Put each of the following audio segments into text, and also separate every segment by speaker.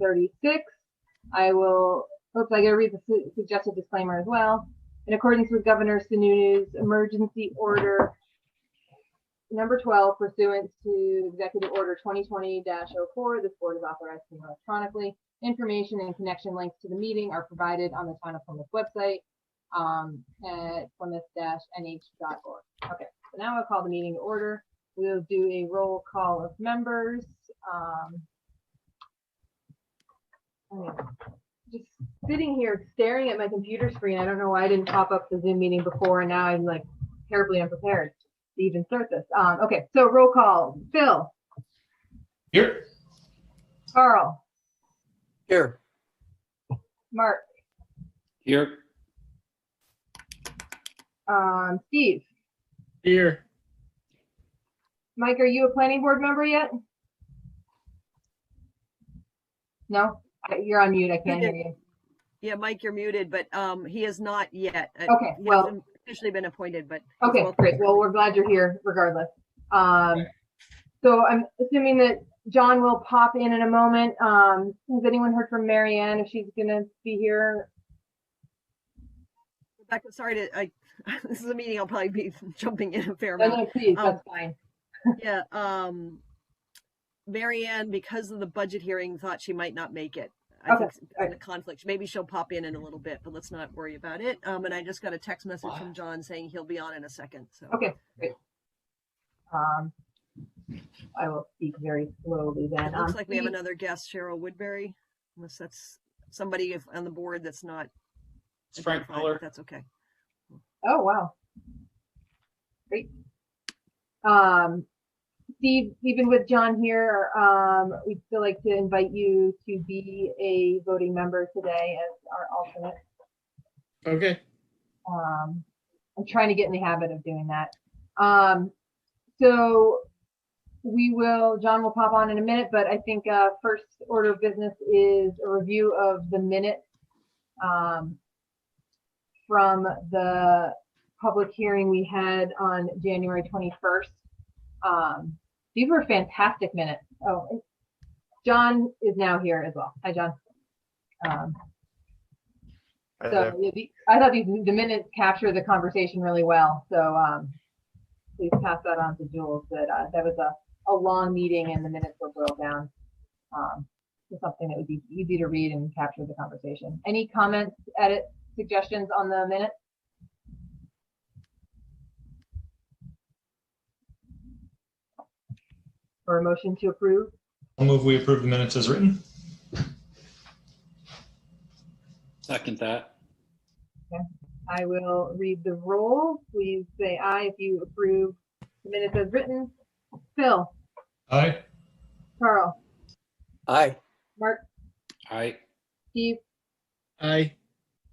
Speaker 1: 36. I gotta read the suggested disclaimer as well. In accordance with Governor Sununu's emergency order number 12, pursuant to Executive Order 2020-04, this board is authorized to electronically. Information and connection links to the meeting are provided on the Town of Plymouth website at plymouth-nh.org. Okay, so now I'll call the meeting to order. We'll do a roll call of members. Just sitting here staring at my computer screen. I don't know why I didn't pop up the Zoom meeting before, and now I'm like terribly unprepared to even start this. Okay, so roll call. Phil.
Speaker 2: Here.
Speaker 1: Carl.
Speaker 3: Here.
Speaker 1: Mark.
Speaker 2: Here.
Speaker 1: Steve.
Speaker 2: Here.
Speaker 1: Mike, are you a planning board member yet? No? You're on mute. I can't hear you.
Speaker 4: Yeah, Mike, you're muted, but he is not yet.
Speaker 1: Okay,
Speaker 4: He
Speaker 1: well,
Speaker 4: hasn't officially been appointed, but
Speaker 1: okay, great. Well, we're glad you're here regardless. So I'm assuming that John will pop in a moment. Has anyone heard from Marianne if she's gonna be here?
Speaker 4: Rebecca, sorry this is a meeting I'll probably be jumping in a fair amount.
Speaker 1: No, please, that's fine.
Speaker 4: Yeah, Marianne, because of the budget hearing, thought she might not make it. I think in a conflict. Maybe she'll pop in a little bit, but let's not worry about it. And I just got a text message from John saying he'll be on in a second. So
Speaker 1: okay, great. I will speak very slowly then.
Speaker 4: It looks like we have another guest, Cheryl Woodbury, unless that's somebody on the board that's not.
Speaker 2: It's Frank Miller.
Speaker 4: That's okay.
Speaker 1: Oh wow, great. Steve, even with John here, we'd still like to invite you to be a voting member today as our alternate.
Speaker 2: Okay.
Speaker 1: I'm trying to get in the habit of doing that. So John will pop on in a minute, but I think first order of business is a review of the minutes from the public hearing we had on January 21st. These were fantastic minutes. Oh, John is now here as well. Hi, John. So I thought the minutes capture the conversation really well. So please pass that on to Jules. That was a long meeting and the minutes were boiled down to something that would be easy to read and capture the conversation. Any comments, edits, suggestions on the minutes? Or a motion to approve?
Speaker 2: I'll move we approve the minutes as written.
Speaker 3: Second that.
Speaker 1: Okay. I will read the roll. Please say aye if you approve the minutes as written. Phil.
Speaker 2: Aye.
Speaker 1: Carl.
Speaker 3: Aye.
Speaker 1: Mark.
Speaker 3: Aye.
Speaker 1: Steve.
Speaker 2: Aye.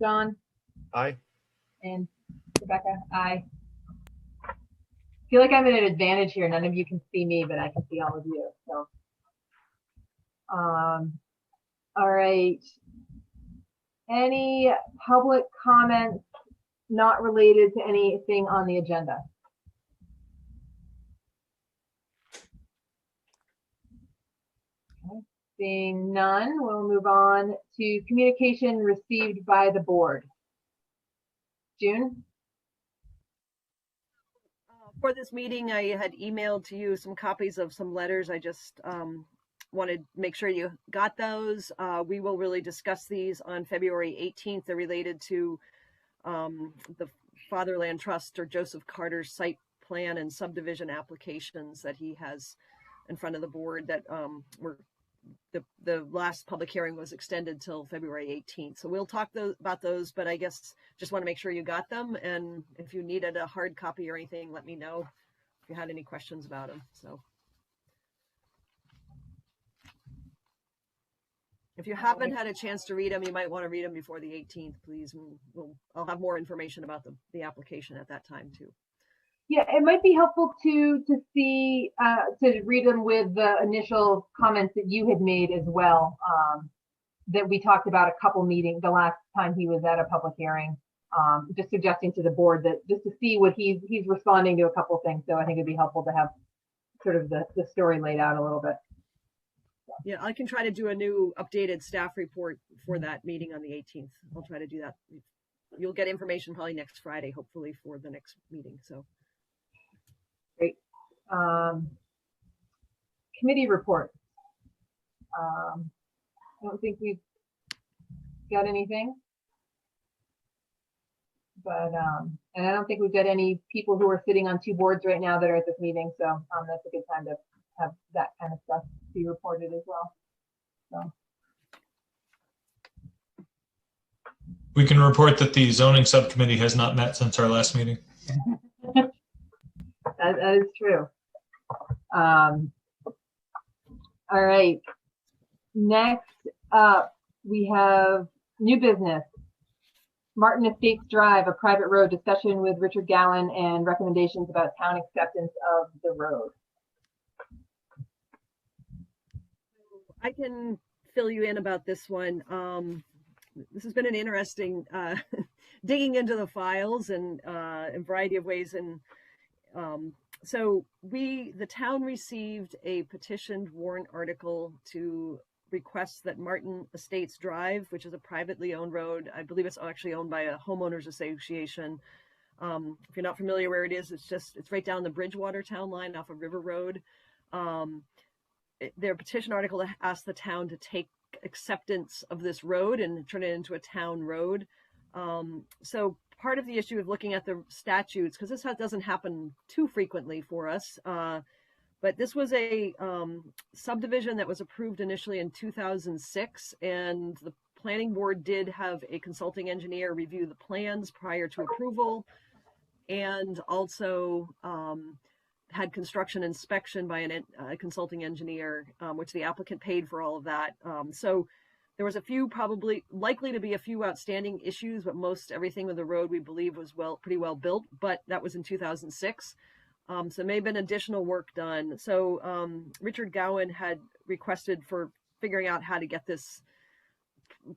Speaker 1: John.
Speaker 2: Aye.
Speaker 1: And Rebecca. Aye. I feel like I'm at an advantage here. None of you can see me, but I can see all of you. So, all right. Any public comments not related to anything on the agenda? Okay. Seeing none, we'll move on to communication received by the board. June?
Speaker 4: For this meeting, I had emailed to you some copies of some letters. I just wanted to make sure you got those. We will really discuss these on February 18th. They're related to the Fatherland Trust or Joseph Carter's site plan and subdivision applications that he has in front of the board that were the last public hearing was extended till February 18th. So we'll talk about those, but I guess just want to make sure you got them. And if you needed a hard copy or anything, let me know if you had any questions about them. So if you haven't had a chance to read them, you might want to read them before the 18th, please. And I'll have more information about the application at that time too.
Speaker 1: Yeah, it might be helpful to see to read them with the initial comments that you had made as well. That we talked about a couple meetings the last time he was at a public hearing. Just suggesting to the board that just to see what he's responding to a couple things. So I think it'd be helpful to have sort of the story laid out a little bit. So.
Speaker 4: Yeah, I can try to do a new updated staff report for that meeting on the 18th. I'll try to do that. You'll get information probably next Friday, hopefully, for the next meeting. So
Speaker 1: Great. Committee report. I don't think we've got anything, but and I don't think we've got any people who are sitting on two boards right now that are at this meeting. So that's a good time to have that kind of stuff be reported as well. So.
Speaker 2: We can report that the zoning subcommittee has not met since our last meeting.
Speaker 1: That is true. All right. Next up, we have new business. Martin Estates Drive, a private road, discussion with Richard Gowan and recommendations about town acceptance of the road.
Speaker 4: I can fill you in about this one. This has been an interesting digging into the files and in a variety of ways. And so the town received a petitioned warrant article to request that Martin Estates Drive, which is a privately owned road, I believe it's actually owned by a homeowners association. If you're not familiar where it is, it's right down the Bridgewater town line off of River Road. Their petition article asked the town to take acceptance of this road and turn it into a town road. So part of the issue of looking at the statutes, because this doesn't happen too frequently for us, but this was a subdivision that was approved initially in 2006, and the planning board did have a consulting engineer review the plans prior to approval, and also had construction inspection by a consulting engineer, which the applicant paid for all of that. So there was likely to be a few outstanding issues, but most everything with the road we believe was pretty well built, but that was in 2006. So may have been additional work done. So Richard Gowan had requested for figuring out how to get this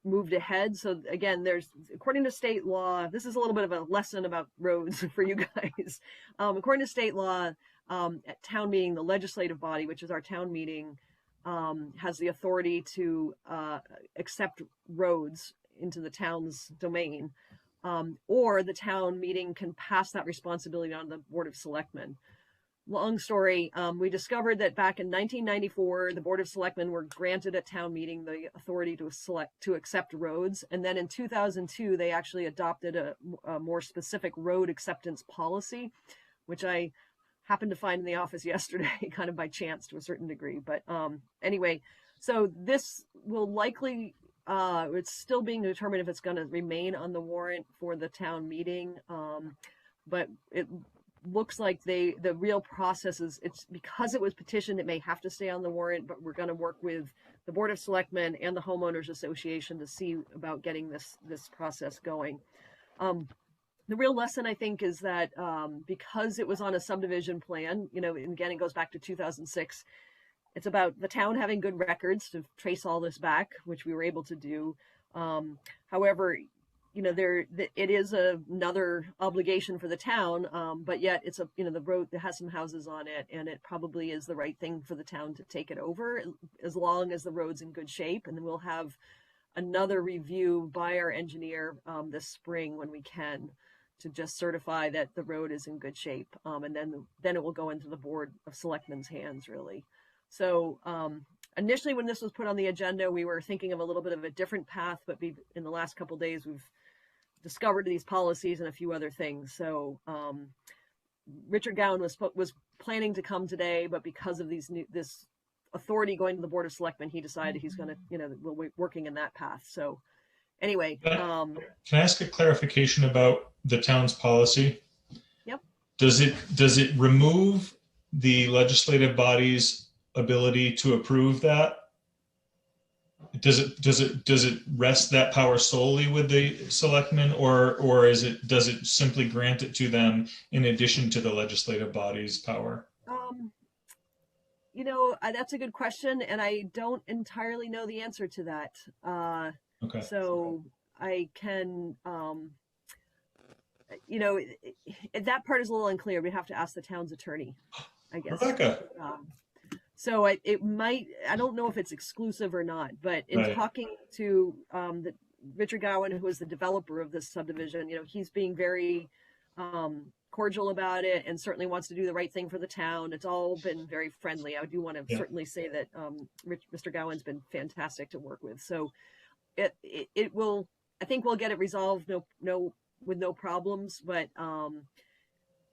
Speaker 4: moved ahead. So again, according to state law, this is a little bit of a lesson about roads for you guys. According to state law, at town meeting, the legislative body, which is our town meeting, has the authority to accept roads into the town's domain, or the town meeting can pass that responsibility on the Board of Selectmen. Long story, we discovered that back in 1994, the Board of Selectmen were granted at town meeting the authority to accept roads. And then in 2002, they actually adopted a more specific road acceptance policy, which I happened to find in the office yesterday, kind of by chance to a certain degree. But anyway, so this will likely, it's still being determined if it's going to remain on the warrant for the town meeting. But it looks like the real process is, it's because it was petitioned, it may have to stay on the warrant, but we're going to work with the Board of Selectmen and the Homeowners Association to see about getting this process going. The real lesson, I think, is that because it was on a subdivision plan, and again, it goes back to 2006, it's about the town having good records to trace all this back, which we were able to do. However, it is another obligation for the town, but yet it's the road that has some houses on it, and it probably is the right thing for the town to take it over as long as the road's in good shape. And then we'll have another review by our engineer this spring when we can, to just certify that the road is in good shape. And then it will go into the Board of Selectmen's hands, really. So initially, when this was put on the agenda, we were thinking of a little bit of a different path, but in the last couple of days, we've discovered these policies and a few other things. So Richard Gowan was planning to come today, but because of this authority going to the Board of Selectmen, he decided he's going to, we're working in that path. So anyway.
Speaker 2: Can I ask a clarification about the town's policy?
Speaker 4: Yep.
Speaker 2: Does it remove the legislative body's ability to approve that? Does it rest that power solely with the selectmen, or does it simply grant it to them in addition to the legislative body's power?
Speaker 4: That's a good question, and I don't entirely know the answer to that.
Speaker 2: Okay.
Speaker 4: So I can, that part is a little unclear. We have to ask the town's attorney, I guess.
Speaker 2: Rebecca.
Speaker 4: So it might, I don't know if it's exclusive or not, but in
Speaker 2: Right.
Speaker 4: talking to Richard Gowan, who is the developer of this subdivision, he's being very cordial about it and certainly wants to do the right thing for the town. It's all been very friendly. I do want to
Speaker 2: Yeah.
Speaker 4: certainly say that Mr. Gowan's been fantastic to work with. So it will, I think we'll get it resolved with no problems, but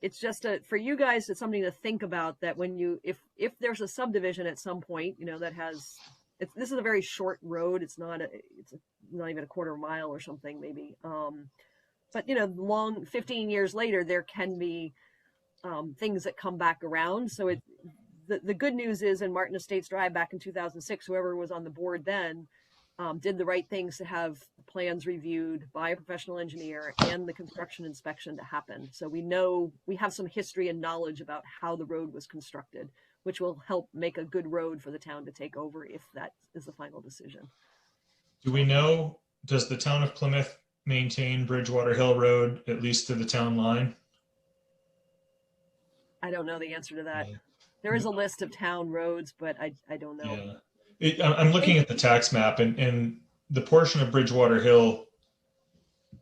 Speaker 4: it's just for you guys, it's something to think about, that when if there's a subdivision at some point, that has, this is a very short road. It's not even a quarter mile or something maybe. But long 15 years later, there can be things that come back around. So the good news is, in Martin Estates Drive back in 2006, whoever was on the board then did the right things to have plans reviewed by a professional engineer and the construction inspection to happen. So we have some history and knowledge about how the road was constructed, which will help make a good road for the town to take over if that is the final decision.
Speaker 2: Do we know, does the town of Plymouth maintain Bridgewater Hill Road at least to the town line?
Speaker 4: I don't know the answer to that.
Speaker 2: Yeah.
Speaker 4: There is a list of town roads, but I don't know.
Speaker 2: Yeah. I'm looking at the tax map, and the portion of Bridgewater Hill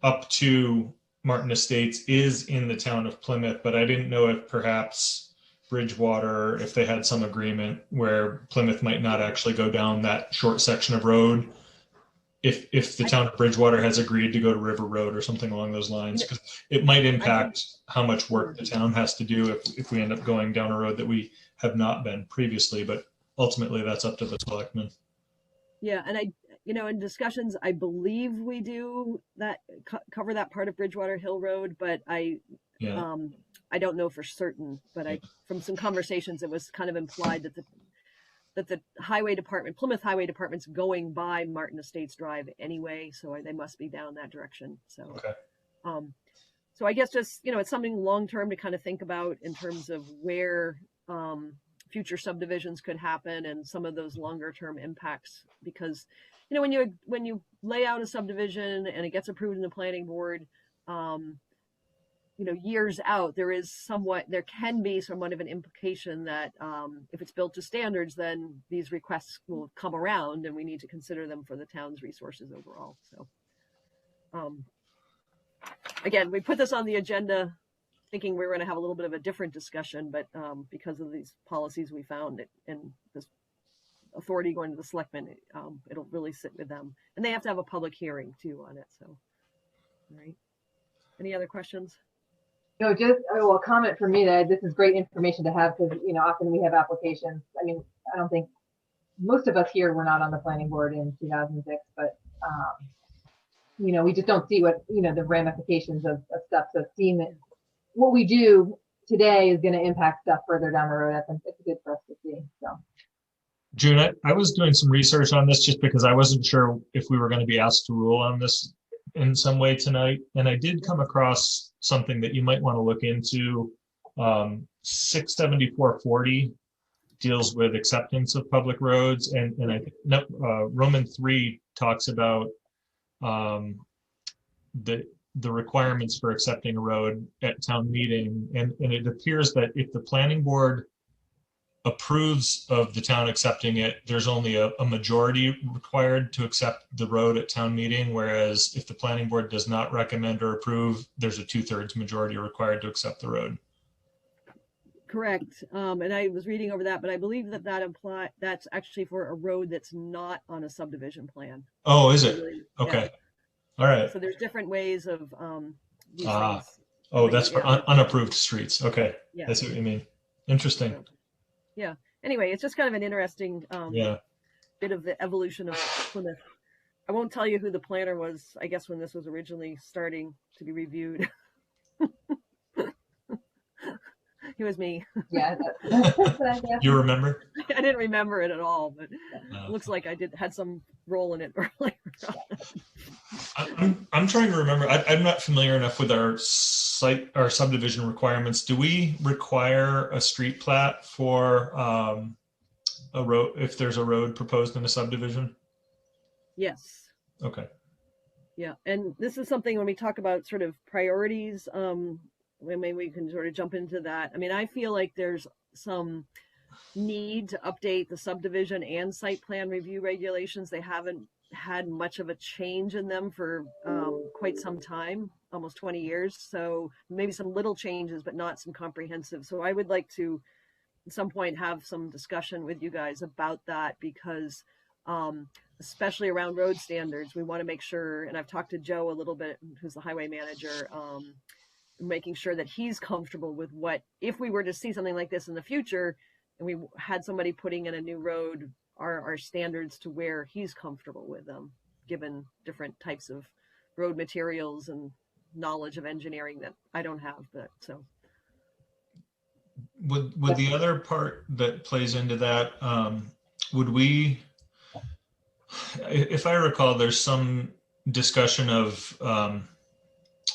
Speaker 2: up to Martin Estates is in the town of Plymouth, but I didn't know if perhaps Bridgewater, if they had some agreement where Plymouth might not actually go down that short section of road, if the town of Bridgewater has agreed to go to River Road or something along those lines, because it might impact how much work the town has to do if we end up going down a road that we have not been previously, but ultimately that's up to the selectmen.
Speaker 4: Yeah, and in discussions, I believe we do that cover that part of Bridgewater Hill Road, but I don't know for certain. But from some conversations, it was kind of implied that the highway department, Plymouth Highway Department's going by Martin Estates Drive anyway, so they must be down that direction. So,
Speaker 2: okay.
Speaker 4: So I guess just it's something long term to kind of think about in terms of where future subdivisions could happen and some of those longer term impacts, because when you lay out a subdivision and it gets approved in the planning board, years out, there can be somewhat of an implication that if it's built to standards, then these requests will come around and we need to consider them for the town's resources overall. So again, we put this on the agenda thinking we were going to have a little bit of a different discussion, but because of these policies we found and this authority going to the selectmen, it'll really sit with them, and they have to have a public hearing too on it. So, all right. Any other questions?
Speaker 1: No, just a comment from me that this is great information to have, because often we have applications. I mean, I don't think most of us here were not on the planning board in 2006, but we just don't see what the ramifications of stuff. So seeing that what we do today is going to impact stuff further down the road, I think it's good for us to see. So,
Speaker 2: June, I was doing some research on this just because I wasn't sure if we were going to be asked to rule on this in some way tonight, and I did come across something that you might want to look into. 67440 deals with acceptance of public roads, and I think Roman 3 talks about the requirements for accepting a road at town meeting, and it appears that if the planning board approves of the town accepting it, there's only a majority required to accept the road at town meeting, whereas if the planning board does not recommend or approve, there's a 2/3 majority required to accept the road.
Speaker 4: Correct. And I was reading over that, but I believe that's actually for a road that's not on a subdivision plan.
Speaker 2: Oh, is it? Okay.
Speaker 4: Yeah.
Speaker 2: All right.
Speaker 4: So there's different ways of these things.
Speaker 2: Oh, that's for unapproved streets. Okay.
Speaker 4: Yeah.
Speaker 2: That's what you mean. Interesting.
Speaker 4: Yeah. Anyway, it's just kind of an interesting bit of the evolution of Plymouth. I won't tell you who the planner was, I guess, when this was originally starting to be reviewed. It was me.
Speaker 1: Yeah.
Speaker 2: You remember?
Speaker 4: I didn't remember it at all, but it looks like I had some role in it earlier.
Speaker 2: I'm trying to remember. I'm not familiar enough with our subdivision requirements. Do we require a street plat for a road if there's a road proposed in a subdivision?
Speaker 4: Yes.
Speaker 2: Okay.
Speaker 4: Yeah, and this is something when we talk about sort of priorities, maybe we can sort of jump into that. I mean, I feel like there's some need to update the subdivision and site plan review regulations. They haven't had much of a change in them for quite some time, almost 20 years. So maybe some little changes, but not some comprehensive. So I would like to at some point have some discussion with you guys about that, because especially around road standards, we want to make sure, and I've talked to Joe a little bit, who's the highway manager, making sure that he's comfortable with what, if we were to see something like this in the future and we had somebody putting in a new road, our standards to where he's comfortable with them, given different types of road materials and knowledge of engineering that I don't have. But so
Speaker 2: Would the other part that plays into that, would we, if I recall, there's some discussion of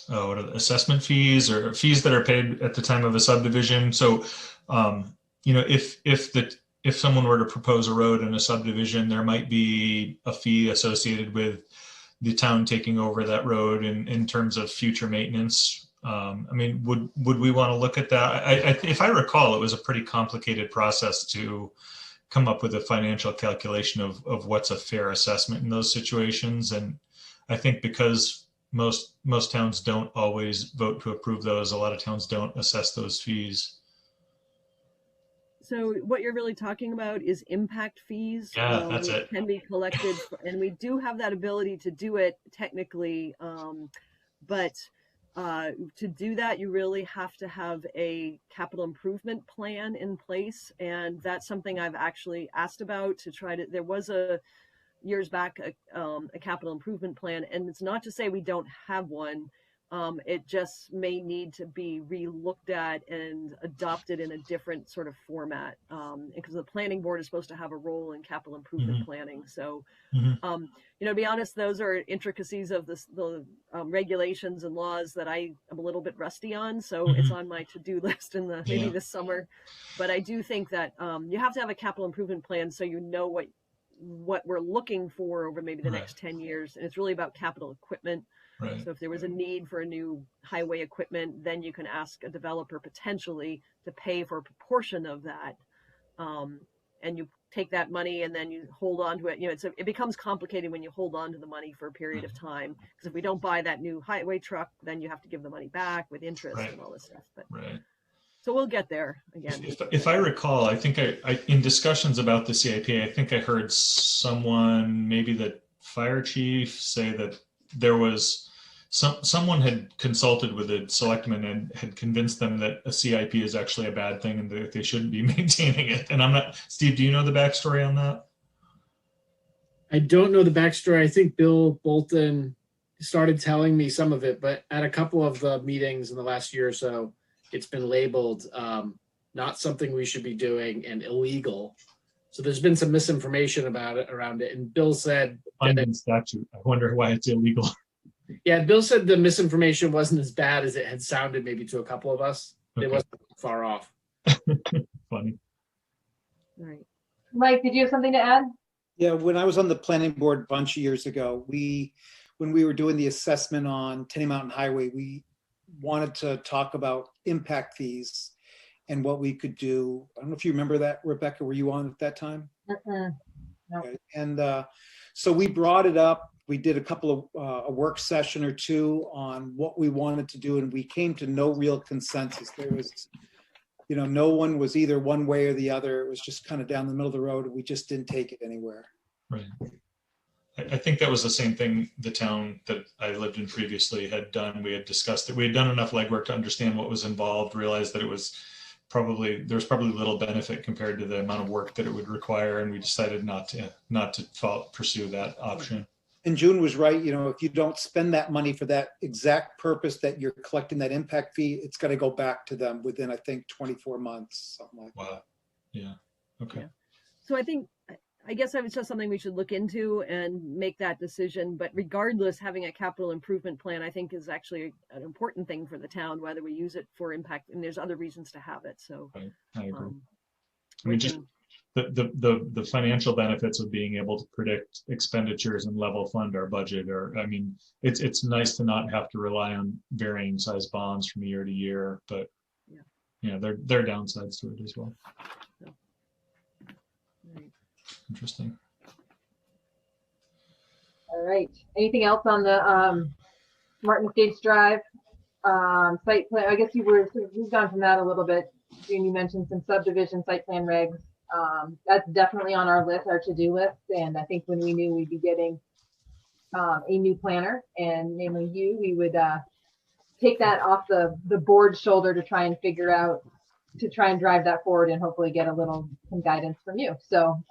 Speaker 2: what are the assessment fees or fees that are paid at the time of a subdivision. So, if someone were to propose a road in a subdivision, there might be a fee associated with the town taking over that road in terms of future maintenance. Would we want to look at that? If I recall, it was a pretty complicated process to come up with a financial calculation of what's a fair assessment in those situations. And I think because most towns don't always vote to approve those, a lot of towns don't assess those fees.
Speaker 4: So what you're really talking about is impact fees.
Speaker 2: Yeah, that's
Speaker 4: which
Speaker 2: it.
Speaker 4: Can be collected, and we do have that ability to do it technically, but to do that, you really have to have a capital improvement plan in place, and that's something I've actually asked about to try to. There was years back a capital improvement plan, and it's not to say we don't have one. It just may need to be re-looked at and adopted in a different sort of format, because the planning board is supposed to have a role in capital improvement planning. So, to be honest, those are intricacies of the regulations and laws that I am a little bit rusty on. So it's on my to-do list in maybe this summer. But I do think that you have to have a capital improvement plan so you know what we're looking for over maybe the next 10 years. And it's really about capital equipment.
Speaker 2: Right.
Speaker 4: So if there was a need for a new highway equipment, then you can ask a developer potentially to pay for a proportion of that. And you take that money and then you hold on to it. It becomes complicated when you hold on to the money for a period of time. Because if we don't buy that new highway truck, then you have to give the money back with interest and all this stuff. But so we'll get there again.
Speaker 2: If I recall, I think I in discussions about the CIP, I think I heard someone, maybe the fire chief, say that there was someone had consulted with the selectmen and had convinced them that a CIP is actually a bad thing and that they shouldn't be maintaining it. And I'm not, Steve, do you know the backstory on that?
Speaker 5: I don't know the backstory. I think Bill Bolton started telling me some of it, but at a couple of the meetings in the last year or so, it's been labeled not something we should be doing and illegal. So there's been some misinformation about it around it. And Bill said,
Speaker 2: Finding statute. I wonder why it's illegal.
Speaker 5: Yeah, Bill said the misinformation wasn't as bad as it had sounded maybe to a couple of us.
Speaker 2: Okay.
Speaker 5: It wasn't far off.
Speaker 2: Funny.
Speaker 4: All right.
Speaker 1: Mike, did you have something to add?
Speaker 6: Yeah, when I was on the planning board a bunch of years ago, when we were doing the assessment on Tenny Mountain Highway, we wanted to talk about impact fees and what we could do. I don't know if you remember that, Rebecca, were you on at that time?
Speaker 1: No.
Speaker 6: Okay. And so we brought it up. We did a couple of a work session or two on what we wanted to do, and we came to no real consensus. There was, no one was either one way or the other. It was just kind of down the middle of the road, and we just didn't take it anywhere.
Speaker 2: Right. I think that was the same thing the town that I lived in previously had done. We had discussed it. We had done enough legwork to understand what was involved, realized that there was probably little benefit compared to the amount of work that it would require, and we decided not to pursue that option.
Speaker 6: And June was right. If you don't spend that money for that exact purpose that you're collecting that impact fee, it's got to go back to them within, I think, 24 months, something like that.
Speaker 2: Wow. Yeah. Okay.
Speaker 4: Yeah. So I guess it's just something we should look into and make that decision. But regardless, having a capital improvement plan, I think, is actually an important thing for the town, whether we use it for impact. And there's other reasons to have it. So
Speaker 2: right. I agree. Just the financial benefits of being able to predict expenditures and level fund our budget it's nice to not have to rely on varying size bonds from year to year, but there are downsides to it as well. Interesting.
Speaker 1: All right. Anything else on the Martin Estates Drive site plan? I guess you were moved on from that a little bit. June, you mentioned some subdivision site plan regs. That's definitely on our list, our to-do list. And I think when we knew we'd be getting a new planner, and namely you, we would take that off the board's shoulder to try and figure out, to try and drive that forward and hopefully get a little some guidance from you. So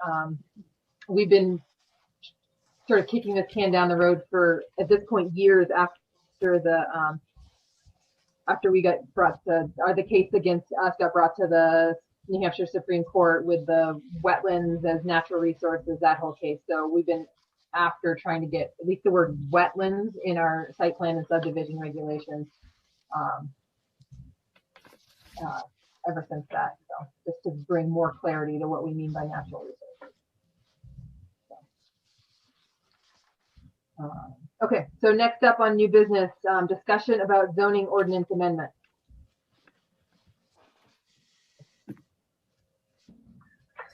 Speaker 1: we've been sort of kicking this can down the road for, at this point, years after the after we got brought to, or the case against us got brought to the New Hampshire Supreme Court with the wetlands as natural resources, that whole case. So we've been after trying to get at least the word wetlands in our site plan and subdivision regulations ever since that. So just to bring more clarity to what we mean by natural resources. Okay, so next up on new business, discussion about zoning ordinance amendment.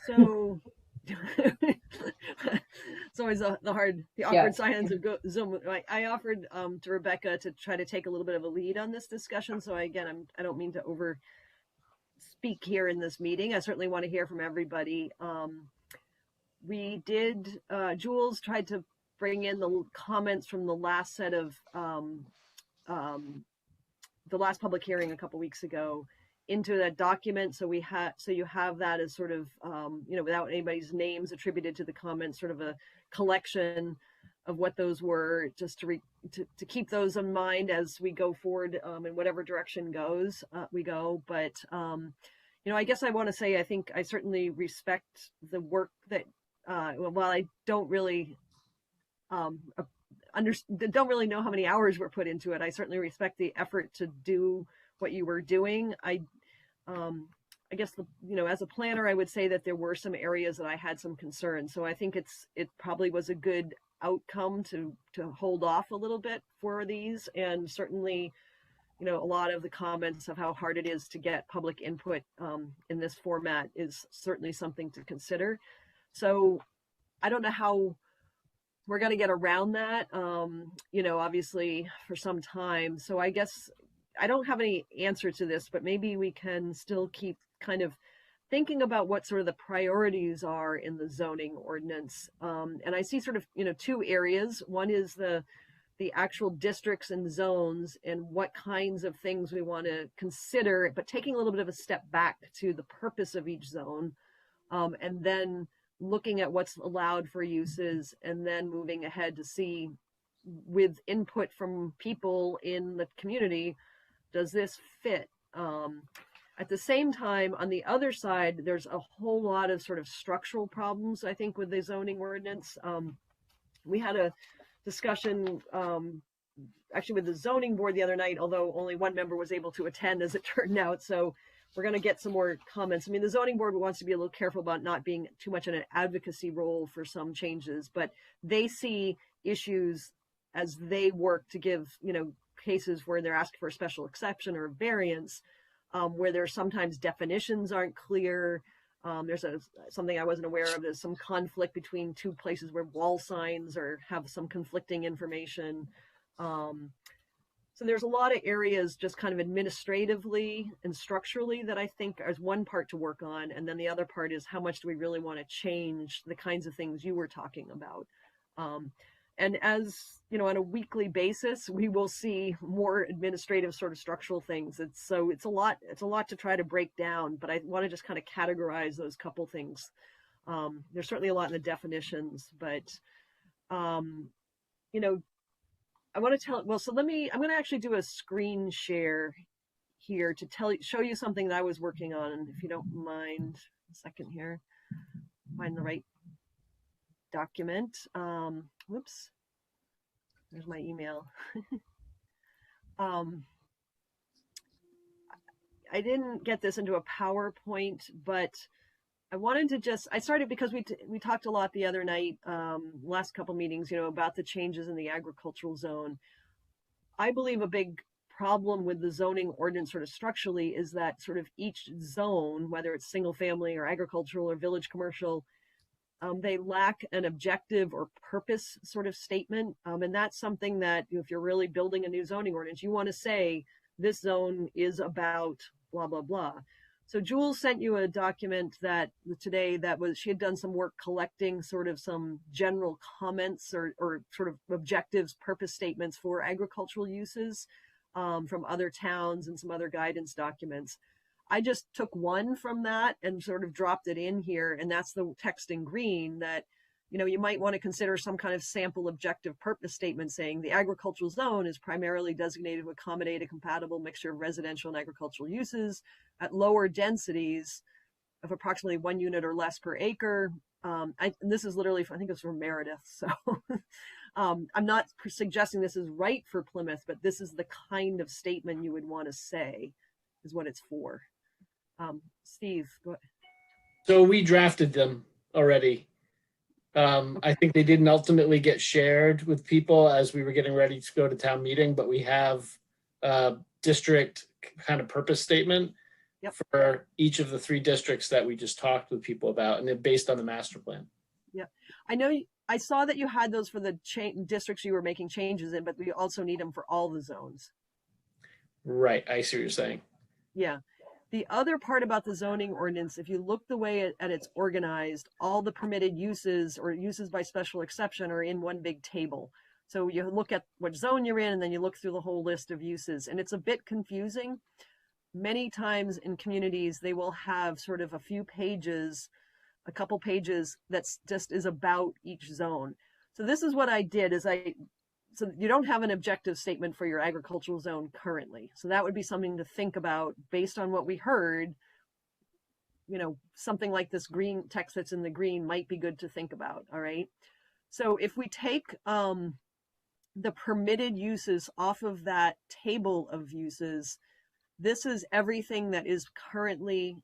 Speaker 4: So it's always the awkward silence of Zoom. I offered to Rebecca to try to take a little bit of a lead on this discussion. So again, I don't mean to over speak here in this meeting. I certainly want to hear from everybody. We did, Jules tried to bring in the comments from the last set of the last public hearing a couple weeks ago into that document. So you have that as sort of, without anybody's names attributed to the comments, sort of a collection of what those were, just to keep those in mind as we go forward in whatever direction we go. But, I guess I want to say, I think I certainly respect the work that, while I don't really don't really know how many hours were put into it, I certainly respect the effort to do what you were doing. I guess as a planner, I would say that there were some areas that I had some concerns. So I think it probably was a good outcome to hold off a little bit for these, and certainly, a lot of the comments of how hard it is to get public input in this format is certainly something to consider. So I don't know how we're going to get around that, obviously for some time. So I guess I don't have any answer to this, but maybe we can still keep kind of thinking about what sort of the priorities are in the zoning ordinance. And I see sort of, two areas. One is the actual districts and zones and what kinds of things we want to consider, but taking a little bit of a step back to the purpose of each zone, and then looking at what's allowed for uses, and then moving ahead to see, with input from people in the community, does this fit? At the same time, on the other side, there's a whole lot of sort of structural problems, I think, with the zoning ordinance. We had a discussion actually with the zoning board the other night, although only one member was able to attend, as it turned out. So we're going to get some more comments. I mean, the zoning board wants to be a little careful about not being too much in an advocacy role for some changes, but they see issues as they work to give, cases where they're asking for a special exception or variance, where there's sometimes definitions aren't clear. There's something I wasn't aware of. There's some conflict between two places where wall signs have some conflicting information. So there's a lot of areas just kind of administratively and structurally that I think is one part to work on. And then the other part is how much do we really want to change the kinds of things you were talking about. And as, on a weekly basis, we will see more administrative sort of structural things. It's a lot to try to break down, but I want to just kind of categorize those couple things. There's certainly a lot in the definitions, but, I want to I'm going to actually do a screen share here to show you something that I was working on. If you don't mind a second here, find the right document. Whoops, there's my email. I didn't get this into a PowerPoint, but I wanted to I started because we talked a lot the other night, last couple meetings, about the changes in the agricultural zone. I believe a big problem with the zoning ordinance sort of structurally is that sort of each zone, whether it's single family or agricultural or village commercial, They lack an objective or purpose sort of statement. And that's something that if you're really building a new zoning ordinance, you want to say this zone is about blah, blah, blah. So Jules sent you a document that today that was, she had done some work collecting sort of some general comments or sort of objectives, purpose statements for agricultural uses from other towns and some other guidance documents. I just took one from that and sort of dropped it in here. And that's the text in green that, you know, you might want to consider some kind of sample objective purpose statement saying the agricultural zone is primarily designated to accommodate a compatible mixture of residential and agricultural uses at lower densities of approximately 1 unit or less per acre. This is literally, I think it's from Meredith. So I'm not suggesting this is right for Plymouth, but this is the kind of statement you would want to say is what it's for. Steve, go ahead.
Speaker 5: So we drafted them already. I think they didn't ultimately get shared with people as we were getting ready to go to town meeting, but we have a district kind of purpose statement for each of the 3 districts that we just talked with people about, and they're based on the master plan.
Speaker 4: Yeah, I know. I saw that you had those for the districts you were making changes in, but we also need them for all the zones.
Speaker 5: Right, I see what you're saying.
Speaker 4: Yeah. The other part about the zoning ordinance, if you look the way it's organized, all the permitted uses or uses by special exception are in one big table. So you look at what zone you're in, and then you look through the whole list of uses. And it's a bit confusing. Many times in communities, they will have sort of a few pages, a couple pages that's just is about each zone. So this is what I did is so you don't have an objective statement for your agricultural zone currently. So that would be something to think about based on what we heard. You know, something like this green text that's in the green might be good to think about. All right. So if we take the permitted uses off of that table of uses, this is everything that is currently,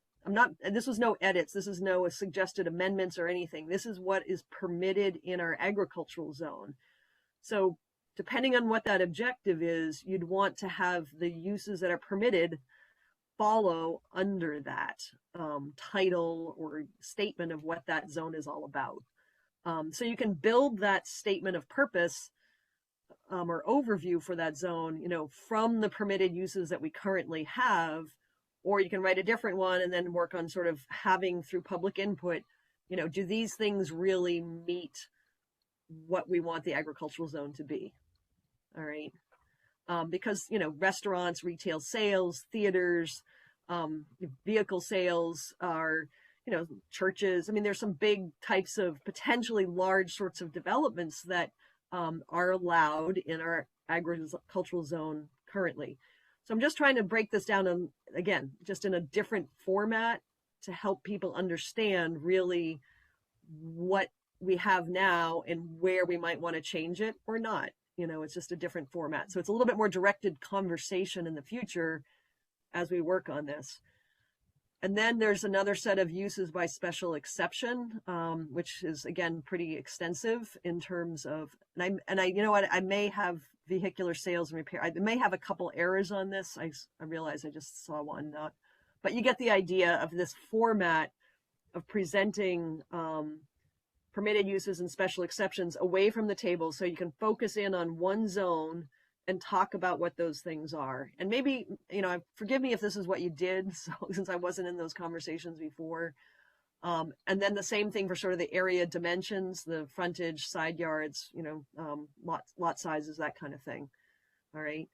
Speaker 4: this was no edits. This is no suggested amendments or anything. This is what is permitted in our agricultural zone. So depending on what that objective is, you'd want to have the uses that are permitted follow under that title or statement of what that zone is all about. So you can build that statement of purpose or overview for that zone, you know, from the permitted uses that we currently have, or you can write a different one and then work on sort of having through public input, you know, do these things really meet what we want the agricultural zone to be? All right. Because, you know, restaurants, retail sales, theaters, vehicle sales are, you know, churches. I mean, there's some big types of potentially large sorts of developments that are allowed in our agricultural zone currently. So I'm just trying to break this down, and again, just in a different format to help people understand really what we have now and where we might want to change it or not. You know, it's just a different format. So it's a little bit more directed conversation in the future as we work on this. And then there's another set of uses by special exception, which is, again, pretty extensive in terms of, and I, you know what, I may have vehicular sales and repair. I may have a couple errors on this. I realize I just saw one, but you get the idea of this format of presenting permitted uses and special exceptions away from the table so you can focus in on one zone and talk about what those things are. And maybe, you know, forgive me if this is what you did, so since I wasn't in those conversations before. And then the same thing for sort of the area dimensions, the frontage, side yards, you know, lot sizes, that kind of thing. All right.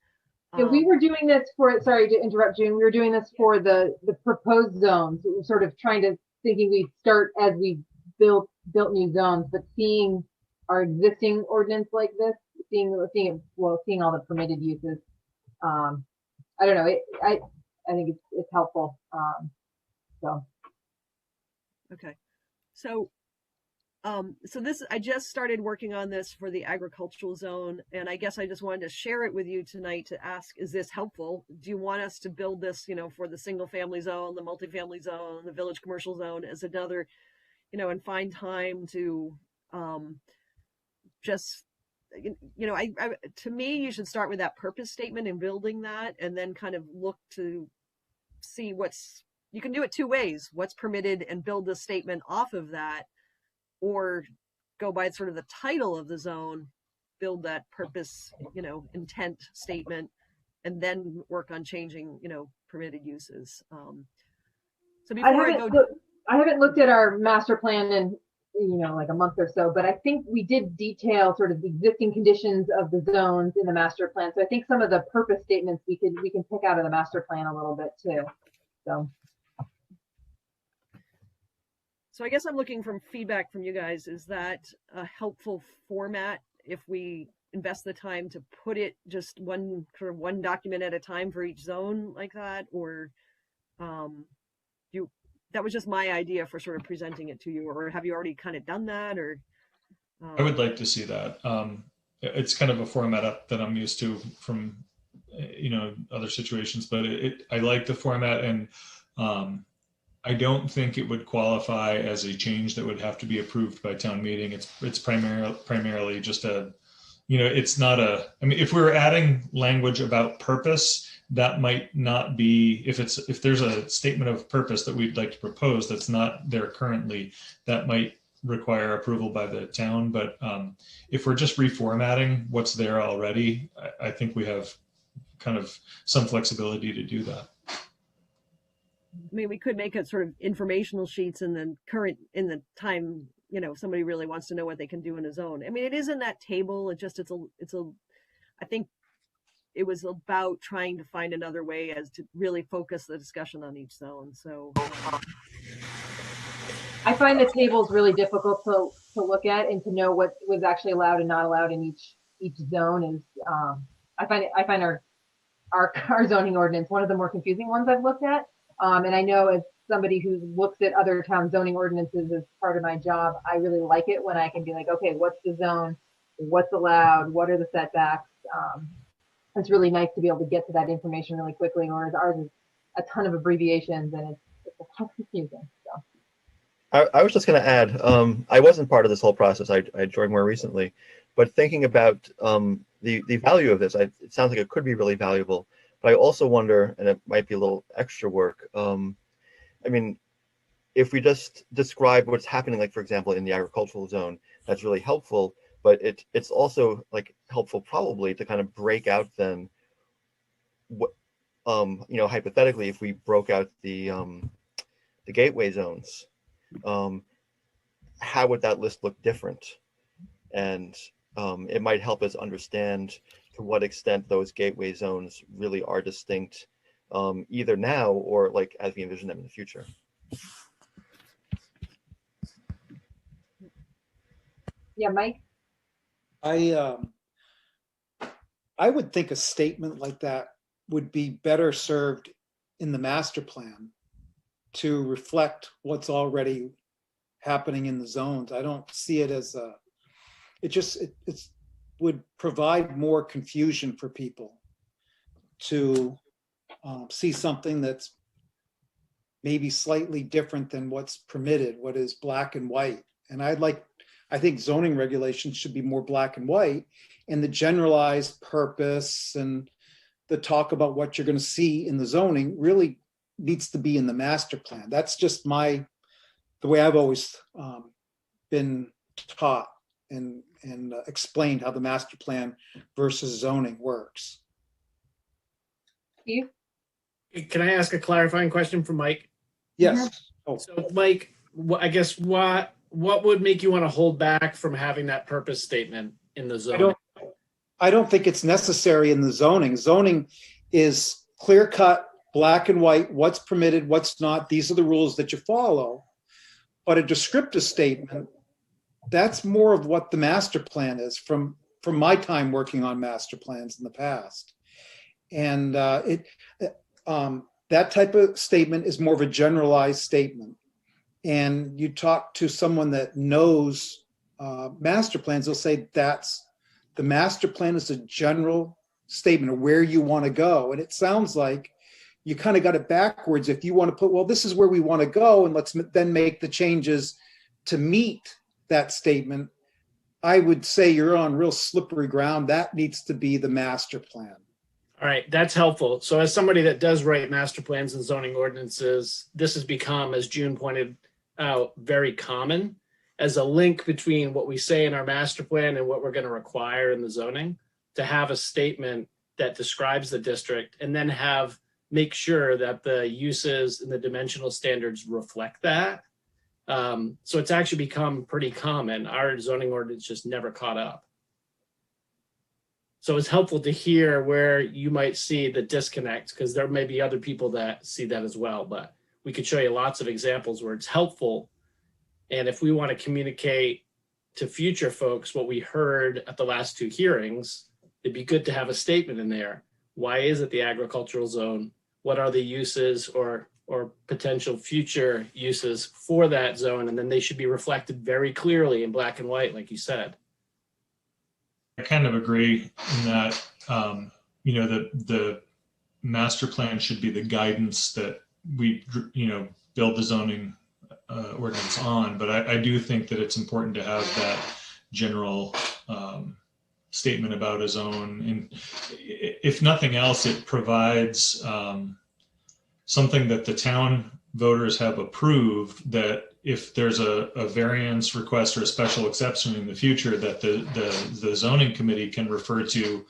Speaker 1: Yeah, we were doing this for, sorry to interrupt, June. We were doing this for the proposed zones. We were sort of thinking we'd start as we built new zones, but seeing our existing ordinance like this, seeing all the permitted uses. I don't know. I think it's helpful. So.
Speaker 4: Okay. So this, I just started working on this for the agricultural zone, and I guess I just wanted to share it with you tonight to ask, is this helpful? Do you want us to build this, you know, for the single family zone, the multifamily zone, the village commercial zone as another, you know, and find time to just, you know, to me, you should start with that purpose statement and building that, and then kind of look to see you can do it 2 ways, what's permitted, and build the statement off of that. or go by sort of the title of the zone, build that purpose, intent statement, and then work on changing, permitted uses. So before
Speaker 1: I haven't looked at our master plan in, like a month or so, but I think we did detail sort of the existing conditions of the zones in the master plan. So I think some of the purpose statements we can pick out of the master plan a little bit too.
Speaker 4: So I guess I'm looking for feedback from you guys. Is that a helpful format if we invest the time to put it just one document at a time for each zone like that? Or that was just my idea for sort of presenting it to you, or have you already kind of done that? Or
Speaker 2: I would like to see that. It's kind of a format up that I'm used to from, other situations, but I like the format, and I don't think it would qualify as a change that would have to be approved by town meeting. It's primarily just it's not if we were adding language about purpose, that might not be, if there's a statement of purpose that we'd like to propose that's not there currently, that might require approval by the town. But if we're just reformatting what's there already, I think we have kind of some flexibility to do that.
Speaker 4: I mean, we could make it sort of informational sheets in the time, somebody really wants to know what they can do in a zone. I mean, it is in that table. I think it was about trying to find another way as to really focus the discussion on each zone. So
Speaker 1: I find the tables really difficult to look at and to know what was actually allowed and not allowed in each zone. Is I find our zoning ordinance one of the more confusing ones I've looked at. And I know as somebody who looks at other town zoning ordinances as part of my job, I really like it when I can be like, okay, what's the zone? What's allowed? What are the setbacks? It's really nice to be able to get to that information really quickly, whereas ours is a ton of abbreviations and it's a ton confusing. So.
Speaker 7: I was just going to add, I wasn't part of this whole process. I joined more recently, but thinking about the value of this, it sounds like it could be really valuable. But I also wonder, and it might be a little extra work. I mean, if we just describe what's happening, like for example, in the agricultural zone, that's really helpful. But it's also like helpful probably to kind of break out then what hypothetically, if we broke out the gateway zones, how would that list look different? And it might help us understand to what extent those gateway zones really are distinct, either now or like as we envision them in the future.
Speaker 1: Yeah, Mike?
Speaker 6: I would think a statement like that would be better served in the master plan to reflect what's already happening in the zones. I don't see it as it would provide more confusion for people to see something that's maybe slightly different than what's permitted, what is black and white. And I think zoning regulations should be more black and white, and the generalized purpose and the talk about what you're going to see in the zoning really needs to be in the master plan. That's just the way I've always been taught and explained how the master plan versus zoning works.
Speaker 1: Steve?
Speaker 5: Can I ask a clarifying question for Mike?
Speaker 6: Yes. Oh.
Speaker 5: So Mike, I guess what would make you want to hold back from having that purpose statement in the zone?
Speaker 6: I don't think it's necessary in the zoning. Zoning is clear cut, black and white, what's permitted, what's not. These are the rules that you follow. But a descriptive statement, that's more of what the master plan is from my time working on master plans in the past. And that type of statement is more of a generalized statement. And you talk to someone that knows master plans, they'll say the master plan is a general statement of where you want to go. And it sounds like you kind of got it backwards. If you want to put, well, this is where we want to go, and let's then make the changes to meet that statement, I would say you're on real slippery ground. That needs to be the master plan.
Speaker 5: All right, that's helpful. So as somebody that does write master plans and zoning ordinances, this has become, as June pointed out, very common. as a link between what we say in our master plan and what we're going to require in the zoning, to have a statement that describes the district, and then make sure that the uses and the dimensional standards reflect that. So it's actually become pretty common. Our zoning ordinance just never caught up. So it's helpful to hear where you might see the disconnect, because there may be other people that see that as well, but we could show you lots of examples where it's helpful. And if we want to communicate to future folks what we heard at the last two hearings, it'd be good to have a statement in there. Why is it the agricultural zone? What are the uses or potential future uses for that zone? And then they should be reflected very clearly in black and white, like you said.
Speaker 2: I kind of agree in that, the master plan should be the guidance that we, build the zoning ordinance on. But I do think that it's important to have that general statement about a zone. And if nothing else, it provides something that the town voters have approved, that if there's a variance request or a special exception in the future, that the zoning committee can refer to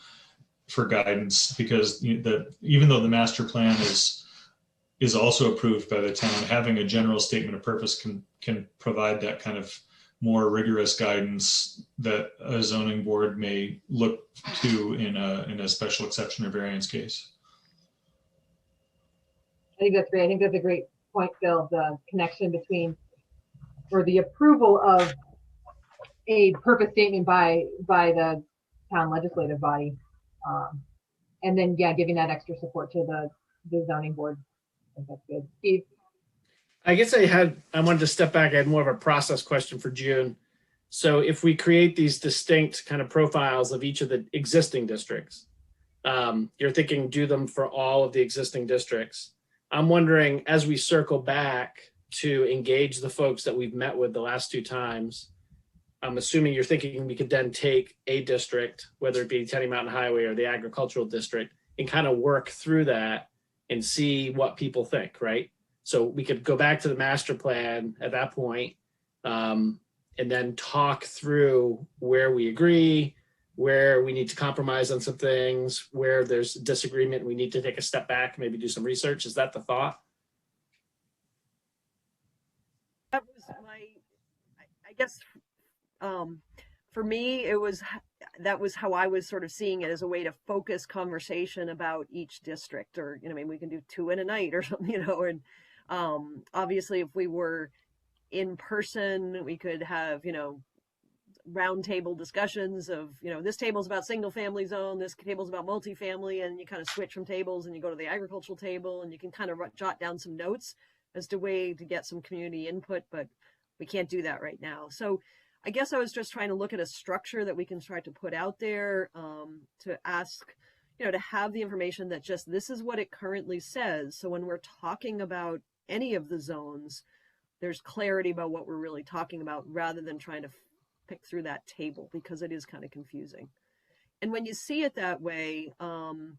Speaker 2: for guidance, because even though the master plan is also approved by the town, having a general statement of purpose can provide that kind of more rigorous guidance that a zoning board may look to in a special exception or variance case.
Speaker 1: I think that's great. I think that's a great point, Bill, the connection between, or the approval of a purpose statement by the town legislative body. And then, giving that extra support to the zoning board. I think that's good. Steve?
Speaker 5: I guess I wanted to step back. I had more of a process question for June. So if we create these distinct kind of profiles of each of the existing districts, you're thinking do them for all of the existing districts. I'm wondering, as we circle back to engage the folks that we've met with the last two times, I'm assuming you're thinking we could then take a district, whether it be Tenny Mountain Highway or the agricultural district, and kind of work through that and see what people think, right? So we could go back to the master plan at that point, and then talk through where we agree, where we need to compromise on some things, where there's disagreement, we need to take a step back, maybe do some research. Is that the thought?
Speaker 4: That was I guess, for me, that was how I was sort of seeing it, as a way to focus conversation about each district, or, we can do two in a night or something, and obviously if we were in person, we could have, round table discussions of, this table's about single family zone, this table's about multifamily, and you kind of switch from tables and you go to the agricultural table, and you can kind of jot down some notes as to way to get some community input, but we can't do that right now. So I guess I was just trying to look at a structure that we can try to put out there, to ask, to have the information that just, this is what it currently says. So when we're talking about any of the zones, there's clarity about what we're really talking about, rather than trying to pick through that table, because it is kind of confusing. And when you see it that way, and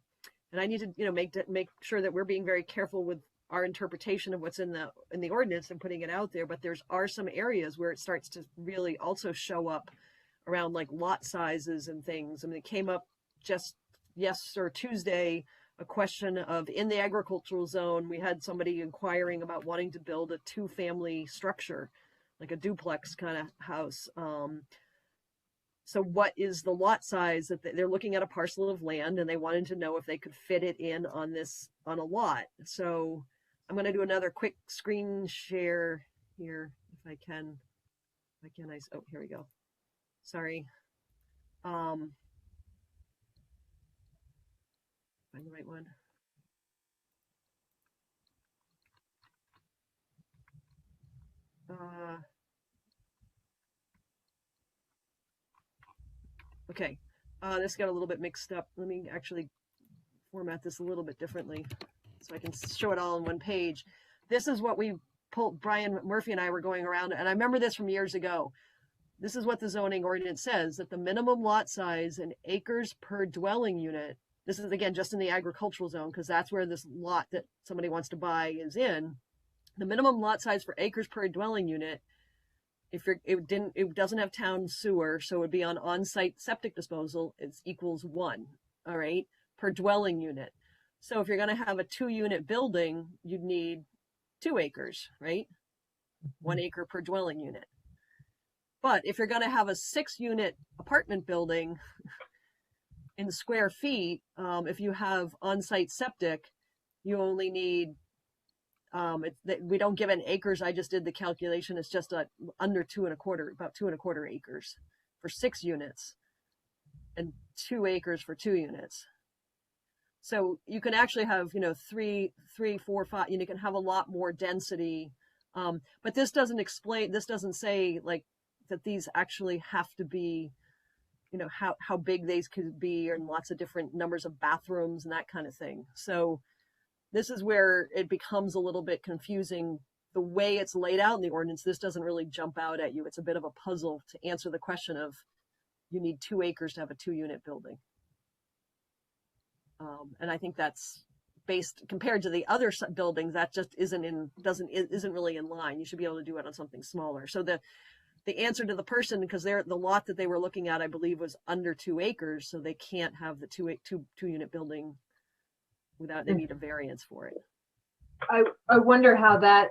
Speaker 4: I need to, make sure that we're being very careful with our interpretation of what's in the ordinance and putting it out there, but are some areas where it starts to really also show up around like lot sizes and things. I mean, it came up just Tuesday, a question of, in the agricultural zone, we had somebody inquiring about wanting to build a 2-family structure, like a duplex kind of house. So what is the lot size that they're looking at? A parcel of land, and they wanted to know if they could fit it in on a lot. So I'm going to do another quick screen share here if I can. Oh, here we go. Sorry. Find the right one. Okay. This got a little bit mixed up. Let me actually format this a little bit differently so I can show it all on one page. This is what we pulled. Brian Murphy and I were going around, and I remember this from years ago. This is what the zoning ordinance says, that the minimum lot size in acres per dwelling unit, this is again just in the agricultural zone, because that's where this lot that somebody wants to buy is in. The minimum lot size for acres per dwelling unit If it doesn't have town sewer, so it would be on-site septic disposal, it equals 1, all right, per dwelling unit. So if you're going to have a 2-unit building, you'd need 2 acres, right? 1 acre per dwelling unit. But if you're going to have a 6-unit apartment building in square feet, if you have on-site septic, you only need, we don't give in acres. I just did the calculation. It's just under 2.25, about 2.25 acres for 6 units and 2 acres for 2 units. So you can actually have, 3, 4, 5, you can have a lot more density. But this doesn't say like that these actually have to be, how big these could be, and lots of different numbers of bathrooms and that kind of thing. So this is where it becomes a little bit confusing. The way it's laid out in the ordinance, this doesn't really jump out at you. It's a bit of a puzzle to answer the question of, you need 2 acres to have a 2-unit building. And I think that's based, compared to the other buildings, that just isn't really in line. You should be able to do it on something smaller. So the answer to the person, because the lot that they were looking at, I believe, was under 2 acres, so they can't have the 2-unit building without, they need a variance for it.
Speaker 1: I wonder how that,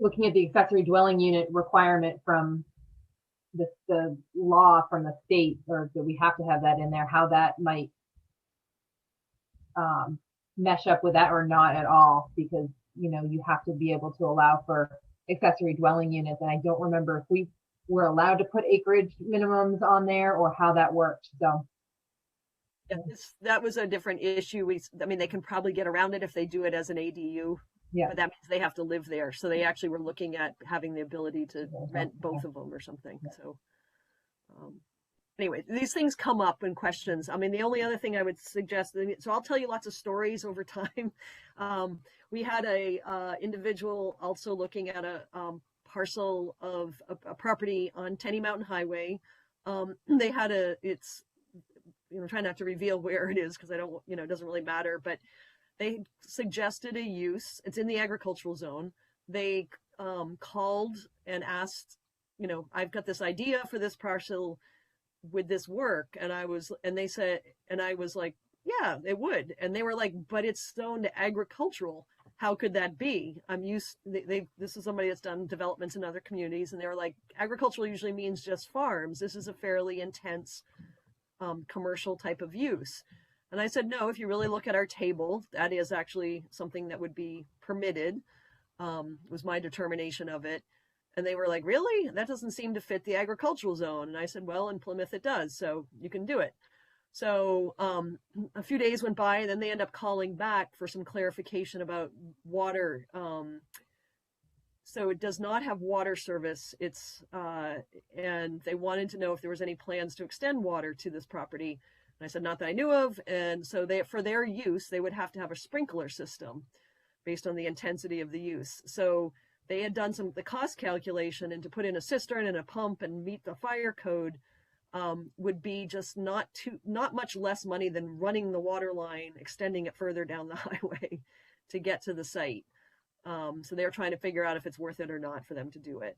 Speaker 1: looking at the accessory dwelling unit requirement from the law from the state, or that we have to have that in there, how that might mesh up with that or not at all, because you have to be able to allow for accessory dwelling units, and I don't remember if we were allowed to put acreage minimums on there or how that worked. So
Speaker 4: yeah, that was a different issue. They can probably get around it if they do it as an ADU.
Speaker 1: Yeah.
Speaker 4: But that means they have to live there. So they actually were looking at having the ability to rent both of them or something. Yeah. So anyway, these things come up in questions. The only other thing I would suggest, so I'll tell you lots of stories over time. We had a individual also looking at a parcel of a property on Tenny Mountain Highway. They had try not to reveal where it is because I don't, it doesn't really matter, but they suggested a use. It's in the agricultural zone. They called and asked, I've got this idea for this parcel. Would this work? And I was like, yeah, it would. And they were like, but it's zoned agricultural. How could that be? This is somebody that's done developments in other communities, and they were like, agricultural usually means just farms. This is a fairly intense commercial type of use. And I said, no, if you really look at our table, that is actually something that would be permitted, was my determination of it. And they were like, really? That doesn't seem to fit the agricultural zone. And I said, well, in Plymouth it does, so you can do it. So a few days went by, and then they end up calling back for some clarification about water. So it does not have water service. And they wanted to know if there was any plans to extend water to this property. And I said, not that I knew of. And so for their use, they would have to have a sprinkler system based on the intensity of the use. So they had done the cost calculation, and to put in a cistern and a pump and meet the fire code would be just not much less money than running the water line, extending it further down the highway to get to the site. So they're trying to figure out if it's worth it or not for them to do it.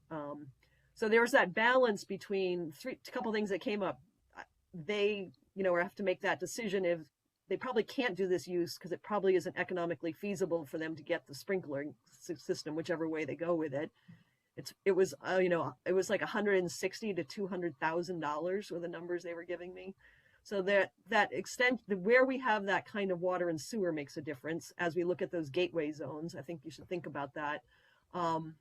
Speaker 4: So there was that balance between a couple things that came up. They, have to make that decision if they probably can't do this use because it probably isn't economically feasible for them to get the sprinkler system, whichever way they go with it. It was like $160,000 to $200,000 were the numbers they were giving me. So that extent, where we have that kind of water and sewer makes a difference as we look at those gateway zones. I think you should think about that, and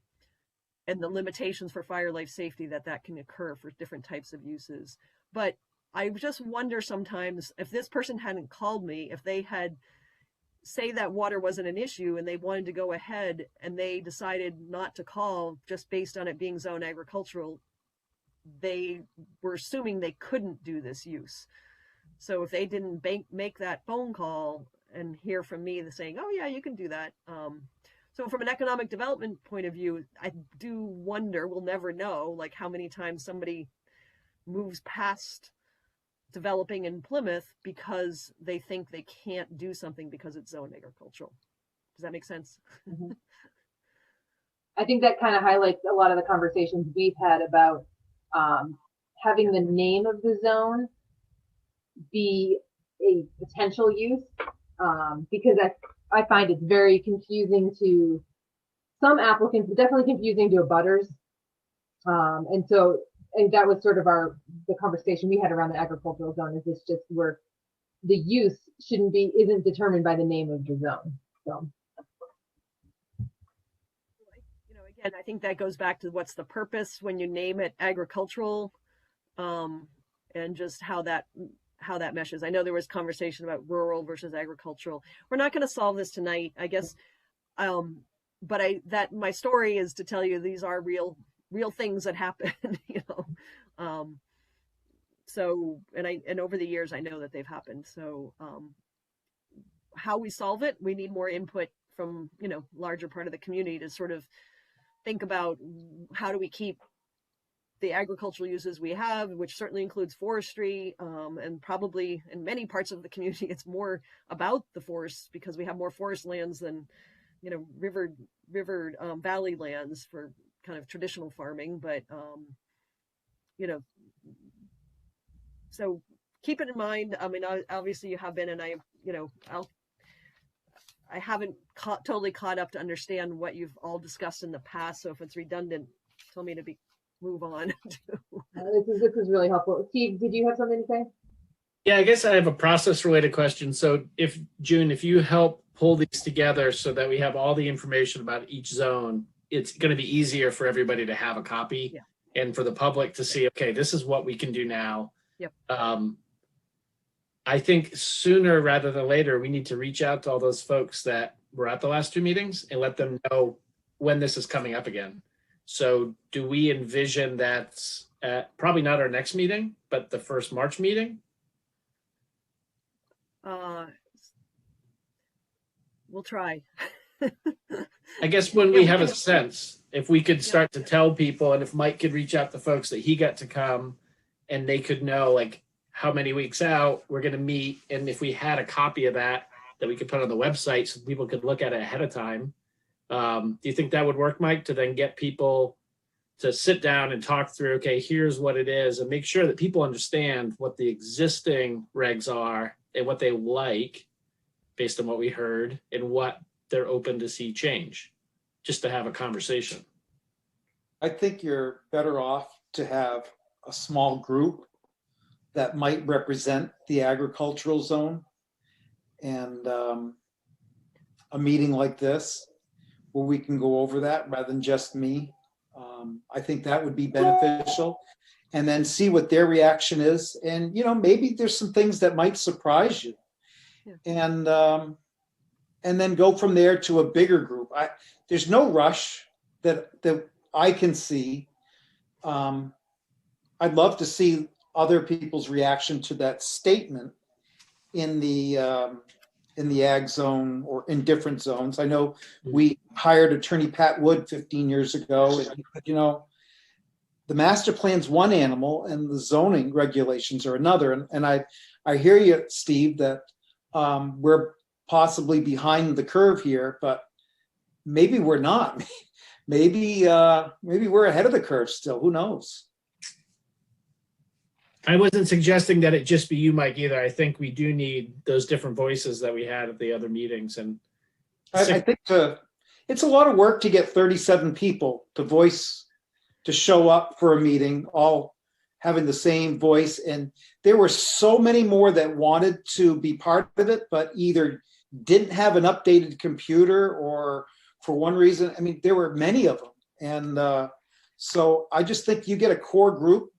Speaker 4: the limitations for fire life safety that can occur for different types of uses. But I just wonder sometimes if this person hadn't called me, if they had say that water wasn't an issue and they wanted to go ahead and they decided not to call just based on it being zone agricultural, they were assuming they couldn't do this use. So if they didn't make that phone call and hear from me saying, oh yeah, you can do that. So from an economic development point of view, I do wonder, we'll never know, like how many times somebody moves past developing in Plymouth because they think they can't do something because it's zone agricultural. Does that make sense? Mm-hmm.
Speaker 1: I think that kind of highlights a lot of the conversations we've had about having the name of the zone be a potential use, because I find it's very confusing to some applicants, but definitely confusing to abutters. And that was sort of the conversation we had around the agricultural zone. Is this just where the use isn't determined by the name of the zone? So,
Speaker 4: Again, I think that goes back to what's the purpose when you name it agricultural, and just how that meshes. I know there was conversation about rural versus agricultural. We're not going to solve this tonight, I guess. But my story is to tell you these are real things that happen, So, and over the years, I know that they've happened. So, how we solve it, we need more input from, larger part of the community to sort of think about how do we keep the agricultural uses we have, which certainly includes forestry, and probably in many parts of the community, it's more about the forests because we have more forest lands than, river valley lands for kind of traditional farming. But, so keep it in mind. I mean, obviously you have been, and I haven't totally caught up to understand what you've all discussed in the past. So if it's redundant, tell me to move on.
Speaker 1: This is really helpful. Steve, did you have something to say?
Speaker 5: Yeah, I guess I have a process related question. So if you help pull these together so that we have all the information about each zone, it's going to be easier for everybody to have a copy, and for the public to see, okay, this is what we can do now.
Speaker 4: Yep.
Speaker 5: I think sooner rather than later, we need to reach out to all those folks that were at the last two meetings and let them know when this is coming up again. So do we envision that probably not our next meeting, but the first March meeting?
Speaker 4: We'll try.
Speaker 5: I guess when we have a sense, if we could start to tell people, and if Mike could reach out to folks that he got to come and they could know like how many weeks out we're going to meet. And if we had a copy of that we could put on the website so people could look at it ahead of time. Do you think that would work, Mike, to then get people to sit down and talk through, okay, here's what it is, and make sure that people understand what the existing regs are and what they like based on what we heard and what they're open to see change, just to have a conversation?
Speaker 6: I think you're better off to have a small group that might represent the agricultural zone, and a meeting like this where we can go over that rather than just me. I think that would be beneficial, and then see what their reaction is. And, maybe there's some things that might surprise you, and then go from there to a bigger group. There's no rush that I can see. I'd love to see other people's reaction to that statement in the ag zone or in different zones. I know we hired attorney Pat Wood 15 years ago, and the master plan's one animal and the zoning regulations are another. And I hear you, Steve, that we're possibly behind the curve here, but maybe we're not. Maybe we're ahead of the curve still. Who knows?
Speaker 5: I wasn't suggesting that it just be you, Mike, either. I think we do need those different voices that we had at the other meetings. And
Speaker 6: I think it's a lot of work to get 37 people to show up for a meeting, all having the same voice. And there were so many more that wanted to be part of it, but either didn't have an updated computer or for one reason. I mean, there were many of them. And so I just think you get a core group,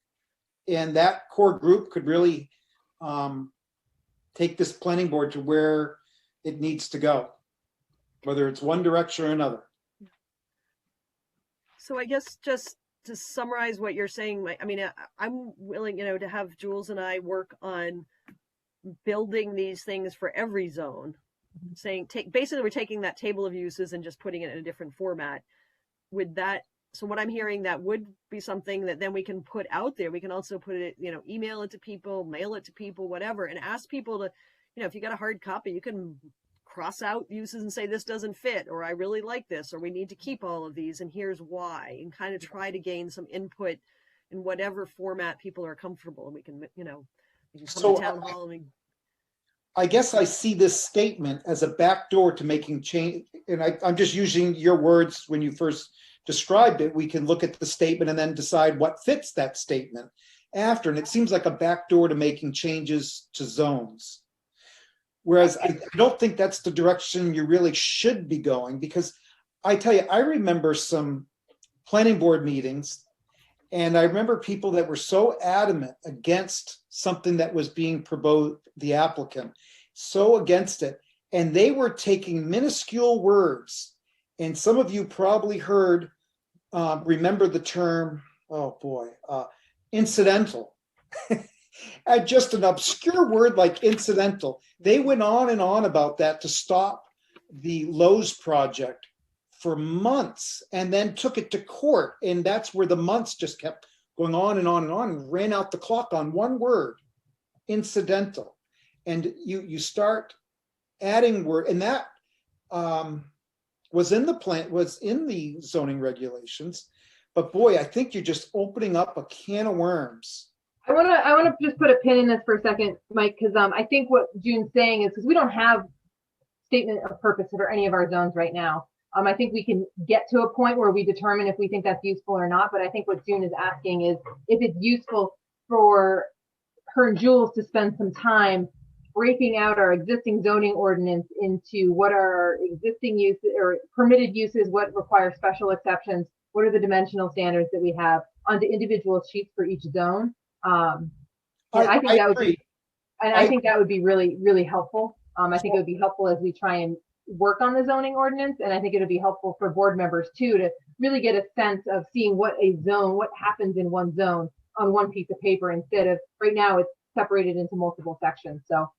Speaker 6: and that core group could really take this planning board to where it needs to go, whether it's one direction or another.
Speaker 4: So I guess just to summarize what you're saying, I mean, I'm willing, to have Jules and I work on building these things for every zone, saying, basically we're taking that table of uses and just putting it in a different format. With that, so what I'm hearing, that would be something that then we can put out there. We can also put it, email it to people, mail it to people, whatever, and ask people to, if you got a hard copy, you can cross out uses and say this doesn't fit, or I really like this, or we need to keep all of these and here's why, and kind of try to gain some input in whatever format people are comfortable, and we can, we can come
Speaker 6: So
Speaker 4: to town hall and we,
Speaker 6: I guess I see this statement as a backdoor to making change. And I'm just using your words when you first described it. We can look at the statement and then decide what fits that statement after. And it seems like a backdoor to making changes to zones. Whereas I don't think that's the direction you really should be going, because I tell you, I remember some planning board meetings, and I remember people that were so adamant against something that was being proposed, the applicant, so against it. And they were taking minuscule words. And some of you probably heard, remember the term, oh boy, incidental. Just an obscure word like incidental. They went on and on about that to stop the Lowe's project for months, and then took it to court. And that's where the months just kept going on and on and on, and ran out the clock on one word, incidental. And you start adding word, and that was in the plan, was in the zoning regulations. But boy, I think you're just opening up a can of worms.
Speaker 1: I want to just put a pin in this for a second, Mike, because I think what June's saying is, because we don't have statement of purpose for any of our zones right now. I think we can get to a point where we determine if we think that's useful or not. But I think what June is asking is if it's useful for her and Jules to spend some time breaking out our existing zoning ordinance into what are existing uses or permitted uses, what require special exceptions, what are the dimensional standards that we have, onto individual sheets for each zone. I think that would be, and I think that would be really, really helpful. I think it would be helpful as we try and work on the zoning ordinance. And I think it would be helpful for board members too, to really get a sense of seeing what happens in one zone on one piece of paper, instead of right now it's separated into multiple sections. So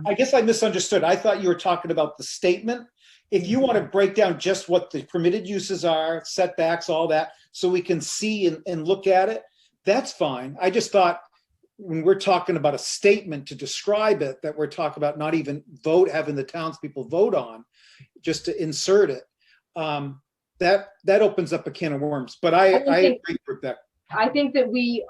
Speaker 6: I guess I misunderstood. I thought you were talking about the statement. If you want to break down just what the permitted uses are, setbacks, all that, so we can see and look at it, that's fine. I just thought when we're talking about a statement to describe it, that we're talking about not even having the townspeople vote on, just to insert it. That opens up a can of worms. But I agree with Rebecca.
Speaker 1: I think that we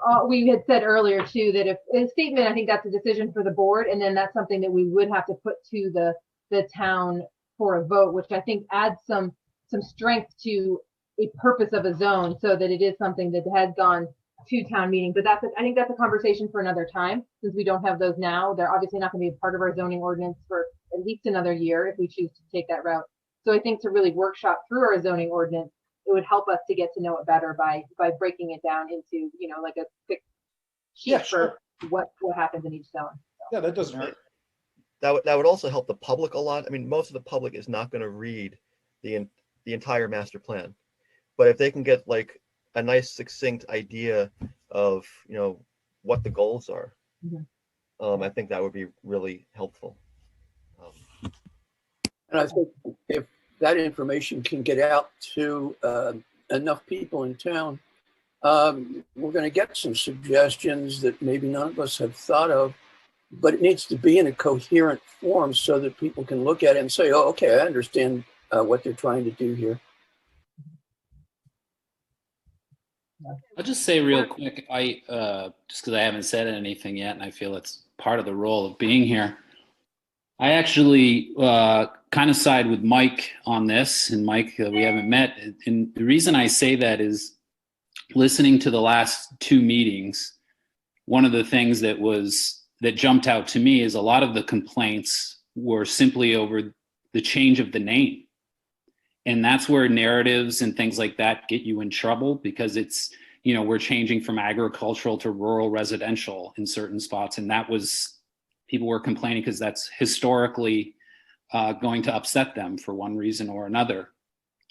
Speaker 1: had said earlier too, that if a statement, I think that's a decision for the board, and then that's something that we would have to put to the town for a vote, which I think adds some strength to a purpose of a zone, so that it is something that has gone to town meeting. But I think that's a conversation for another time, since we don't have those now. They're obviously not going to be a part of our zoning ordinance for at least another year if we choose to take that route. So I think to really workshop through our zoning ordinance, it would help us to get to know it better by breaking it down into, like a quick sheet for what happens in each zone. So.
Speaker 6: Yeah, that doesn't hurt.
Speaker 7: That would also help the public a lot. I mean, most of the public is not going to read the entire master plan, but if they can get like a nice succinct idea of what the goals are, I think that would be really helpful.
Speaker 3: And I think if that information can get out to enough people in town, we're going to get some suggestions that maybe none of us have thought of, but it needs to be in a coherent form so that people can look at it and say, oh, okay, I understand what they're trying to do here.
Speaker 8: I'll just say real quick, just because I haven't said anything yet, and I feel it's part of the role of being here. I actually kind of side with Mike on this, and Mike, we haven't met. And the reason I say that is listening to the last two meetings, one of the things that jumped out to me is a lot of the complaints were simply over the change of the name. And that's where narratives and things like that get you in trouble, because it's, we're changing from agricultural to rural residential in certain spots. And people were complaining because that's historically going to upset them for one reason or another.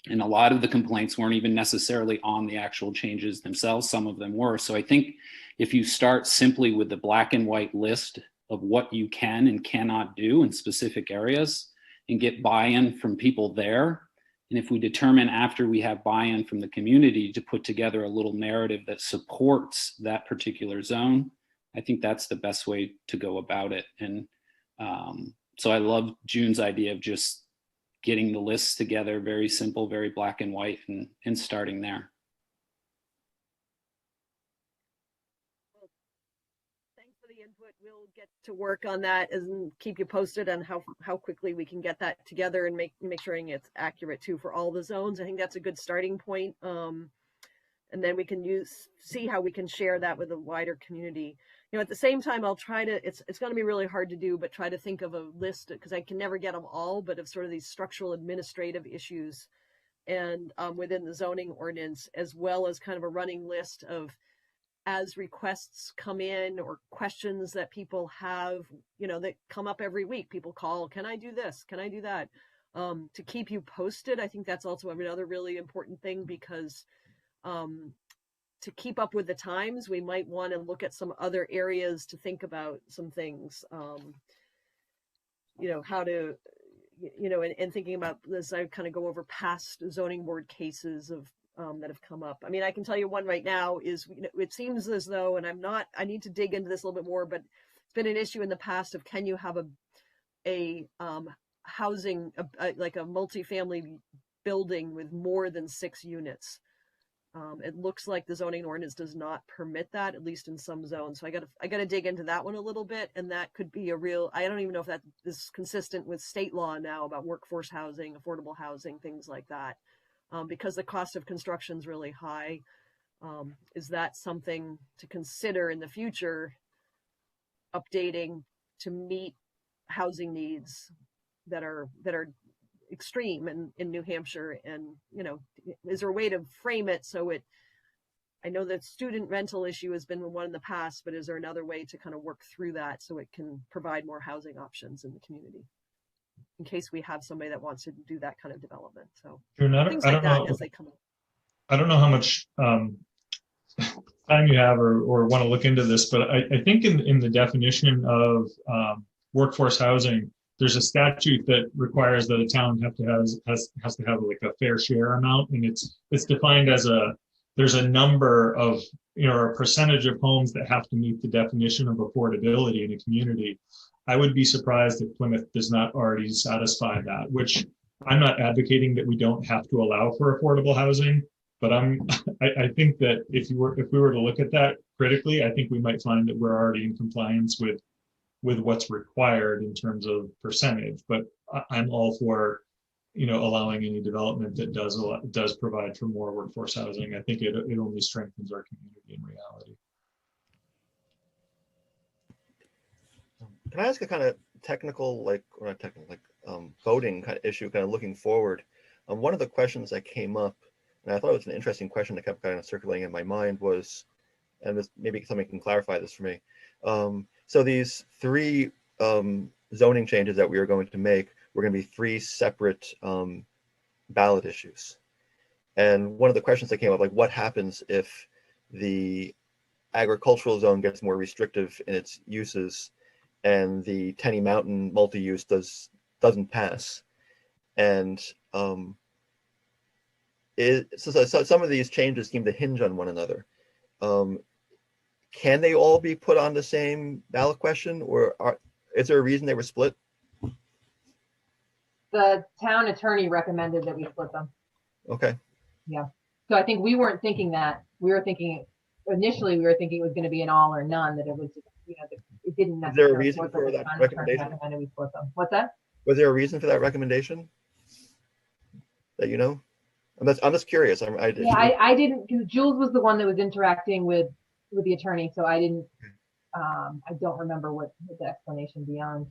Speaker 8: And a lot of the complaints weren't even necessarily on the actual changes themselves. Some of them were. So I think if you start simply with the black and white list of what you can and cannot do in specific areas and get buy-in from people there, and if we determine after we have buy-in from the community to put together a little narrative that supports that particular zone, I think that's the best way to go about it. And So I love June's idea of just getting the lists together, very simple, very black and white, and starting there.
Speaker 4: Thanks for the input. We'll get to work on that and keep you posted on how quickly we can get that together and make sure it's accurate too for all the zones. I think that's a good starting point. And then we can see how we can share that with a wider community. You know, at the same time, I'll try to, it's going to be really hard to do, but try to think of a list, because I can never get them all, but of sort of these structural administrative issues and within the zoning ordinance, as well as kind of a running list of, as requests come in or questions that people have, you know, that come up every week. People call, can I do this? Can I do that? To keep you posted. I think that's also another really important thing, because to keep up with the times, we might want to look at some other areas to think about some things, you know, how to, you know, and thinking about this, I kind of go over past zoning board cases of that have come up. I mean, I can tell you one right now is, you know, it seems as though, and I need to dig into this a little bit more, but it's been an issue in the past of, can you have a housing, like a multifamily building with more than 6 units? It looks like the zoning ordinance does not permit that, at least in some zones. So I got to dig into that one a little bit, and that could be a real, I don't even know if that is consistent with state law now about workforce housing, affordable housing, things like that, because the cost of construction is really high. Is that something to consider in the future, updating to meet housing needs that are extreme in New Hampshire? And, you know, is there a way to frame it so I know that student rental issue has been one in the past, but is there another way to kind of work through that so it can provide more housing options in the community, in case we have somebody that wants to do that kind of development? So things like that as they come up.
Speaker 2: I don't know how much time you have or want to look into this, but I think in the definition of workforce housing, there's a statute that requires that a town has to have like a fair share amount, and it's defined as there's a number of, you know, a percentage of homes that have to meet the definition of affordability in a community. I would be surprised if Plymouth does not already satisfy that, which I'm not advocating that we don't have to allow for affordable housing, but I think that if we were to look at that critically, I think we might find that we're already in compliance with what's required in terms of percentage. But I'm all for, you know, allowing any development that does provide for more workforce housing. I think it only strengthens our community in reality.
Speaker 7: Can I ask a kind of technical, or not technical, voting kind of issue, kind of looking forward? One of the questions that came up, and I thought it was an interesting question that kept kind of circulating in my mind, was, and this, maybe somebody can clarify this for me. So these 3 zoning changes that we are going to make were going to be 3 separate ballot issues. And one of the questions that came up, like, what happens if the agricultural zone gets more restrictive in its uses and the Tenny Mountain multi-use doesn't pass? And so some of these changes seem to hinge on one another. Can they all be put on the same ballot question, or is there a reason they were split?
Speaker 1: The town attorney recommended that we split them.
Speaker 7: Okay.
Speaker 1: Yeah. So I think we weren't thinking that. Initially we were thinking it was going to be an all or none, that it was, you know, it didn't necessarily.
Speaker 7: Is there a reason for that recommendation?
Speaker 1: Recommended we split them. What's that?
Speaker 7: Was there a reason for that recommendation that you know? I'm just curious. I
Speaker 1: didn't, because Jules was the one that was interacting with the attorney, so I didn't. I don't remember what the explanation beyond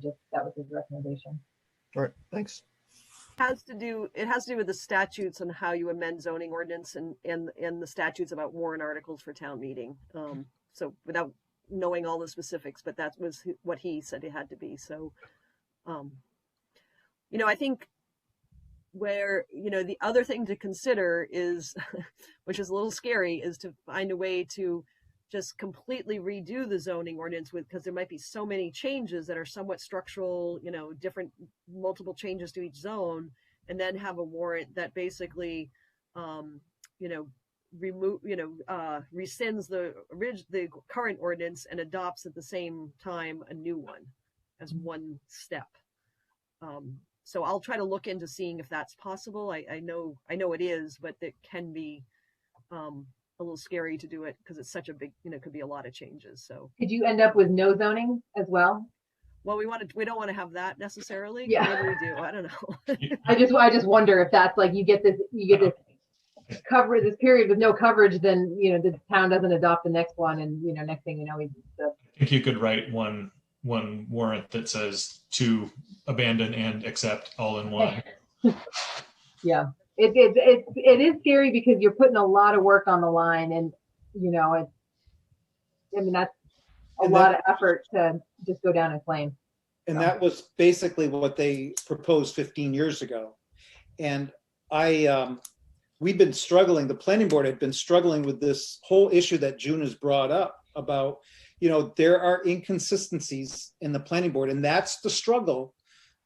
Speaker 1: just that was his recommendation.
Speaker 7: All right, thanks.
Speaker 4: It has to do with the statutes and how you amend zoning ordinance and the statutes about warrant articles for town meeting. So without knowing all the specifics, but that was what he said it had to be. So, you know, I think where, you know, the other thing to consider is, which is a little scary, is to find a way to just completely redo the zoning ordinance because there might be so many changes that are somewhat structural, you know, different, multiple changes to each zone, and then have a warrant that basically, you know, rescinds the current ordinance and adopts at the same time a new one. as one step. So I'll try to look into seeing if that's possible. I know it is, but it can be a little scary to do it because it's such a big, could be a lot of changes. So
Speaker 1: Could you end up with no zoning as well?
Speaker 4: well, we don't want to have that necessarily.
Speaker 1: Yeah.
Speaker 4: Maybe we do. I don't know.
Speaker 1: I just wonder if that's like you get this cover this period with no coverage, then the town doesn't adopt the next one, and next thing you know,
Speaker 2: I think you could write one warrant that says to abandon and accept all in one.
Speaker 1: Yeah, it is scary because you're putting a lot of work on the line, and that's a lot of effort to just go down in flame.
Speaker 6: And that was basically what they proposed 15 years ago. And we've been struggling, the planning board had been struggling with this whole issue that June has brought up about, there are inconsistencies in the planning board. And that's the struggle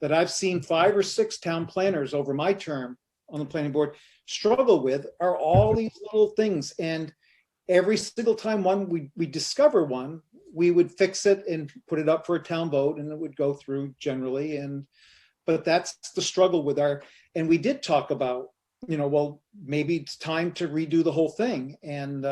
Speaker 6: that I've seen 5 or 6 town planners over my term on the planning board struggle with, are all these little things. And every single time we discover one, we would fix it and put it up for a town vote, and it would go through generally. But that's the struggle with and we did talk about, well, maybe it's time to redo the whole thing. And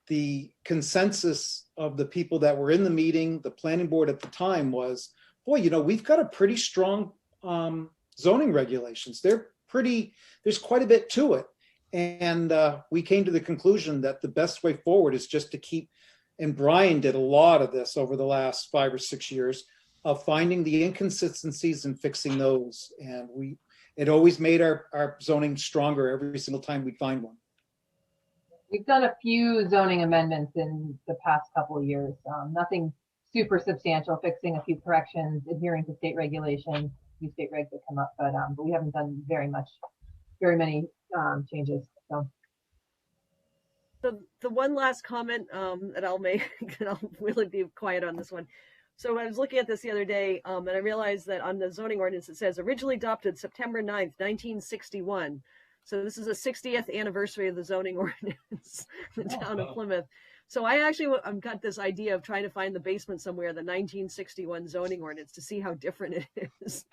Speaker 6: the consensus of the people that were in the meeting, the planning board at the time, was, boy, we've got a pretty strong zoning regulations. There's quite a bit to it. And we came to the conclusion that the best way forward is just to keep, and Brian did a lot of this over the last 5 or 6 years, of finding the inconsistencies and fixing those. And it always made our zoning stronger every single time we'd find one.
Speaker 1: We've done a few zoning amendments in the past couple of years. Nothing super substantial, fixing a few corrections, adhering to state regulations, few state regs that come up, but we haven't done very many changes. So
Speaker 4: the one last comment that I'll make, and I'll really be quiet on this one. So I was looking at this the other day, and I realized that on the zoning ordinance it says originally adopted September 9th, 1961. So this is the 60th anniversary of the zoning ordinance in the town of Plymouth. So I've got this idea of trying to find the basement somewhere, the 1961 zoning ordinance, to see how different it is.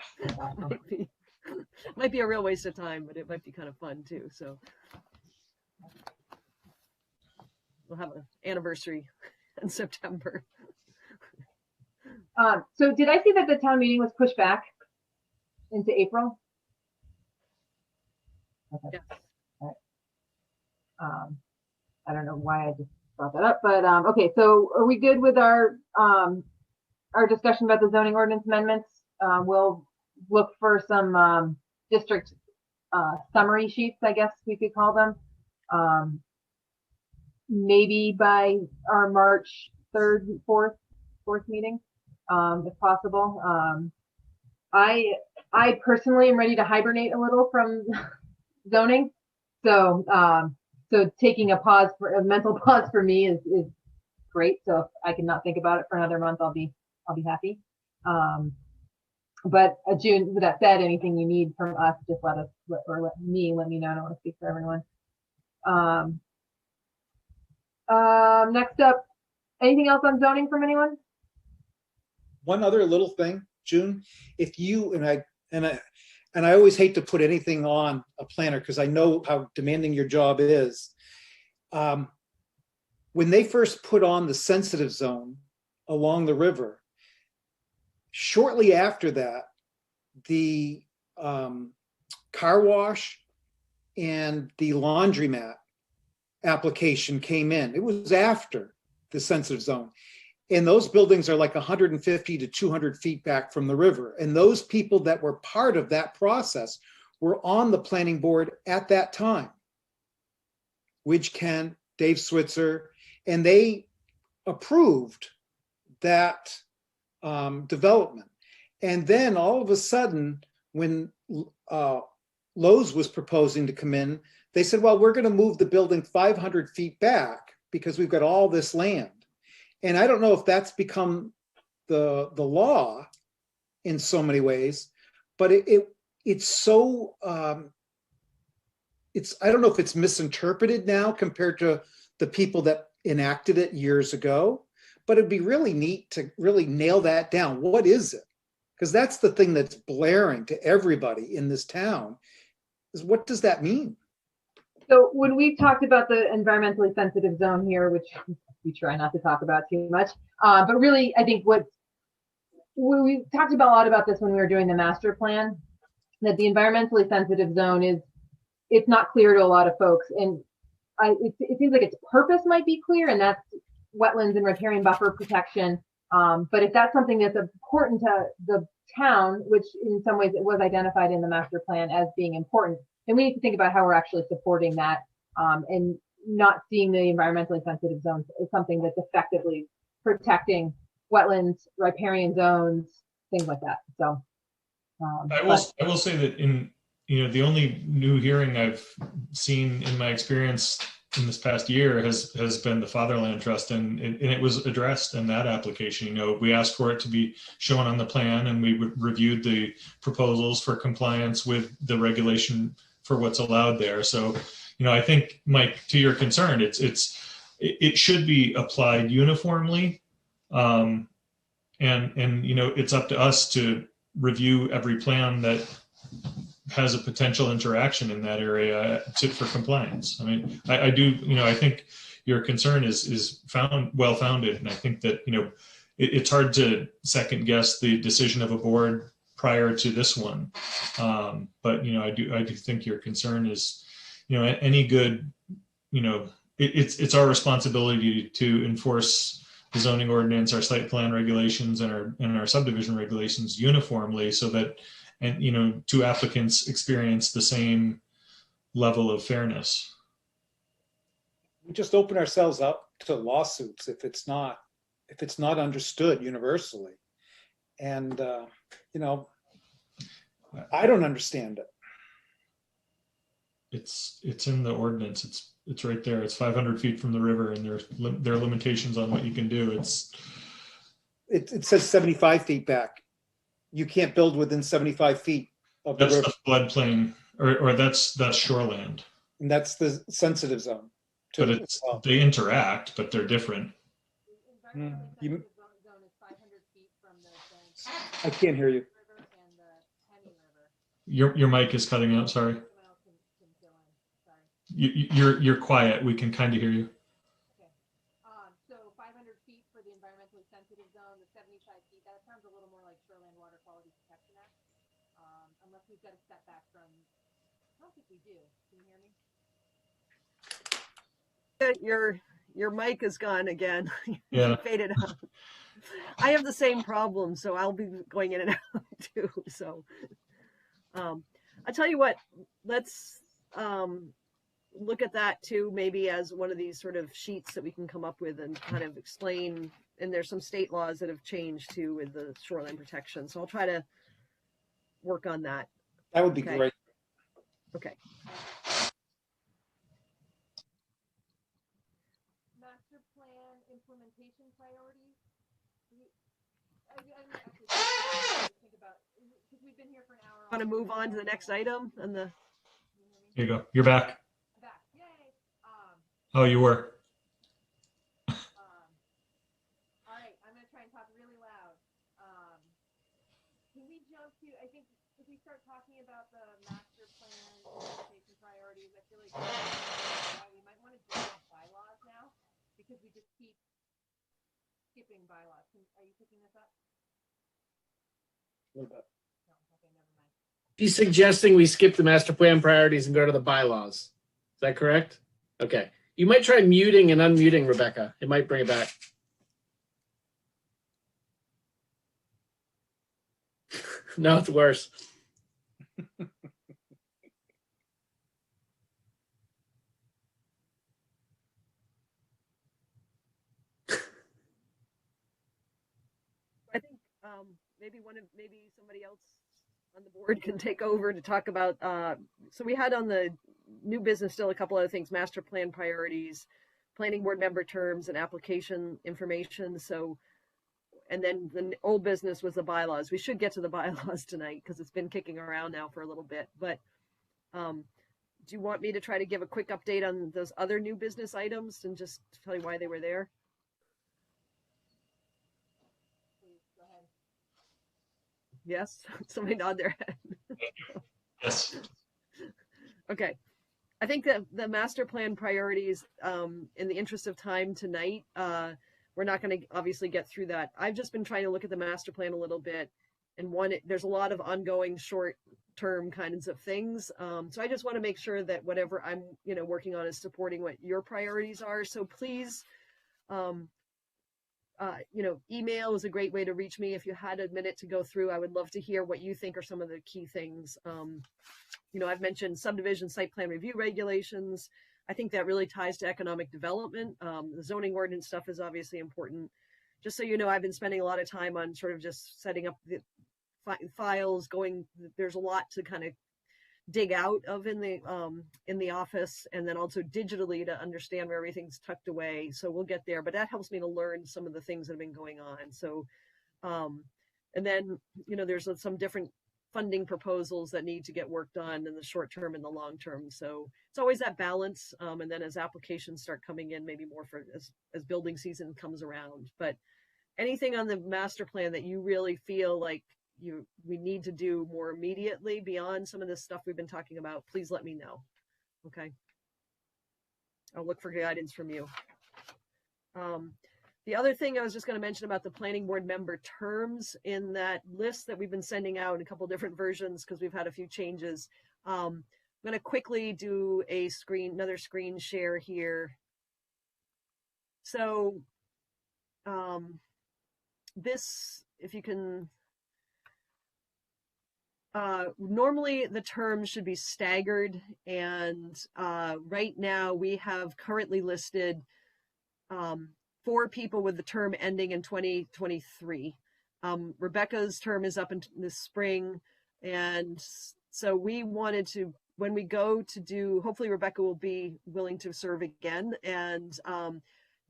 Speaker 4: Might be a real waste of time, but it might be kind of fun too. So we'll have an anniversary in September.
Speaker 1: So did I see that the town meeting was pushed back into April? Okay.
Speaker 4: Yes.
Speaker 1: All right. I don't know why I just brought that up, but okay. So are we good with our discussion about the zoning ordinance amendments? We'll look for some district summary sheets, I guess we could call them. Maybe by our March 3rd, 4th meeting, if possible. I personally am ready to hibernate a little from zoning. So taking a mental pause for me is great. So if I can not think about it for another month, I'll be happy. But June, with that said, anything you need from us, just let me know. I don't want to speak for everyone. Next up, anything else on zoning from anyone?
Speaker 6: One other little thing, June, if you, and I always hate to put anything on a planner because I know how demanding your job is. When they first put on the sensitive zone along the river, shortly after that, the car wash and the laundromat application came in. It was after the sensitive zone. And those buildings are like 150 to 200 feet back from the river. And those people that were part of that process were on the planning board at that time. Widge Kent, Dave Switzer, and they approved that development. And then all of a sudden, when Lowe's was proposing to come in, they said, well, we're going to move the building 500 feet back because we've got all this land. And I don't know if that's become the law in so many ways, but it's so, I don't know if it's misinterpreted now compared to the people that enacted it years ago, but it'd be really neat to really nail that down. What is it? Because that's the thing that's blaring to everybody in this town is what does that mean?
Speaker 1: So when we talked about the environmentally sensitive zone here, which we try not to talk about too much, but really, I think we talked about a lot about this when we were doing the master plan, that the environmentally sensitive zone it's not clear to a lot of folks. And it seems like its purpose might be clear, and that's wetlands and riparian buffer protection. But if that's something that's important to the town, which in some ways it was identified in the master plan as being important, then we need to think about how we're actually supporting that, and not seeing the environmentally sensitive zones as something that's effectively protecting wetlands, riparian zones, things like that. So
Speaker 2: I will say that the only new hearing I've seen in my experience in this past year has been the Fatherland Trust, and it was addressed in that application. We asked for it to be shown on the plan, and we reviewed the proposals for compliance with the regulation for what's allowed there. So, I think, Mike, to your concern, it should be applied uniformly, and it's up to us to review every plan that has a potential interaction in that area for compliance. I mean, I do, I think your concern is well founded, and I think that it's hard to second guess the decision of a board prior to this one. But I do think your concern is, any good, it's our responsibility to enforce the zoning ordinance, our site plan regulations, and our subdivision regulations uniformly, so that two applicants experience the same level of fairness.
Speaker 6: We just open ourselves up to lawsuits if it's not understood universally. And I don't understand it.
Speaker 2: It's in the ordinance. It's right there. It's 500 feet from the river, and there are limitations on what you can do.
Speaker 6: It says 75 feet back. You can't build within 75 feet of the river.
Speaker 2: That's the floodplain, or that's shoreland.
Speaker 6: And that's the sensitive zone.
Speaker 2: But they interact, but they're different.
Speaker 6: I can't hear you.
Speaker 2: Your mic is cutting out. Sorry. You're quiet. We can kind of hear you.
Speaker 1: Okay. So 500 feet for the environmentally sensitive zone, the 75 feet, that sounds a little more like Shoreland Water Quality Protection Act. Unless we've got a setback from, I don't think we do. Can you hear me?
Speaker 4: Your mic is gone again.
Speaker 2: Yeah.
Speaker 4: Faded out. I have the same problem, so I'll be going in and out too. So I tell you what, let's look at that too, maybe as one of these sort of sheets that we can come up with and kind of explain. And there's some state laws that have changed too with the shoreline protection. So I'll try to work on that.
Speaker 6: That would be great.
Speaker 4: Okay.
Speaker 1: Master plan implementation priorities. Think about, because we've been here for an hour.
Speaker 4: Want to move on to the next item and the.
Speaker 2: Here you go. You're back.
Speaker 1: Back. Yay.
Speaker 2: Oh, you were.
Speaker 1: All right, I'm going to try and talk really loud. Can we jump to, I think if we start talking about the master plan implementation priorities, I feel like we might want to drop bylaws now, because we just keep skipping bylaws. Are you picking this up?
Speaker 6: A little bit.
Speaker 1: No, okay, never mind.
Speaker 5: He's suggesting we skip the master plan priorities and go to the bylaws. Is that correct? Okay. You might try muting and unmuting, Rebecca. It might bring it back. No, it's worse.
Speaker 4: I think maybe somebody else on the board can take over to talk about. So we had on the new business still a couple other things: master plan priorities, planning board member terms, and application information. So, and then the old business was the bylaws. We should get to the bylaws tonight because it's been kicking around now for a little bit. But do you want me to try to give a quick update on those other new business items and just tell you why they were there? Yes, somebody nod their head.
Speaker 2: Yes.
Speaker 4: Okay. I think that the master plan priorities, in the interest of time tonight, we're not going to obviously get through that. I've just been trying to look at the master plan a little bit, and there's a lot of ongoing short-term kinds of things. So I just want to make sure that whatever I'm, working on is supporting what your priorities are. So please, email is a great way to reach me. If you had a minute to go through, I would love to hear what you think are some of the key things. I've mentioned subdivision site plan review regulations. I think that really ties to economic development. The zoning ordinance stuff is obviously important. Just so you know, I've been spending a lot of time on sort of just setting up the files, there's a lot to kind of dig out of in the office, and then also digitally to understand where everything's tucked away. So we'll get there, but that helps me to learn some of the things that have been going on. So, and then, there's some different funding proposals that need to get worked on in the short term and the long term. So it's always that balance. And then as applications start coming in, maybe more as building season comes around. But anything on the master plan that you really feel like we need to do more immediately beyond some of this stuff we've been talking about, please let me know. Okay. I'll look for guidance from you. The other thing I was just going to mention about the planning board member terms, in that list that we've been sending out in a couple different versions, because we've had a few changes. I'm going to quickly do another screen share here. So this, if you can, normally the terms should be staggered, and right now we have currently listed 4 people with the term ending in 2023. Rebecca's term is up in this spring, and so we wanted to, when we go to do, hopefully Rebecca will be willing to serve again, and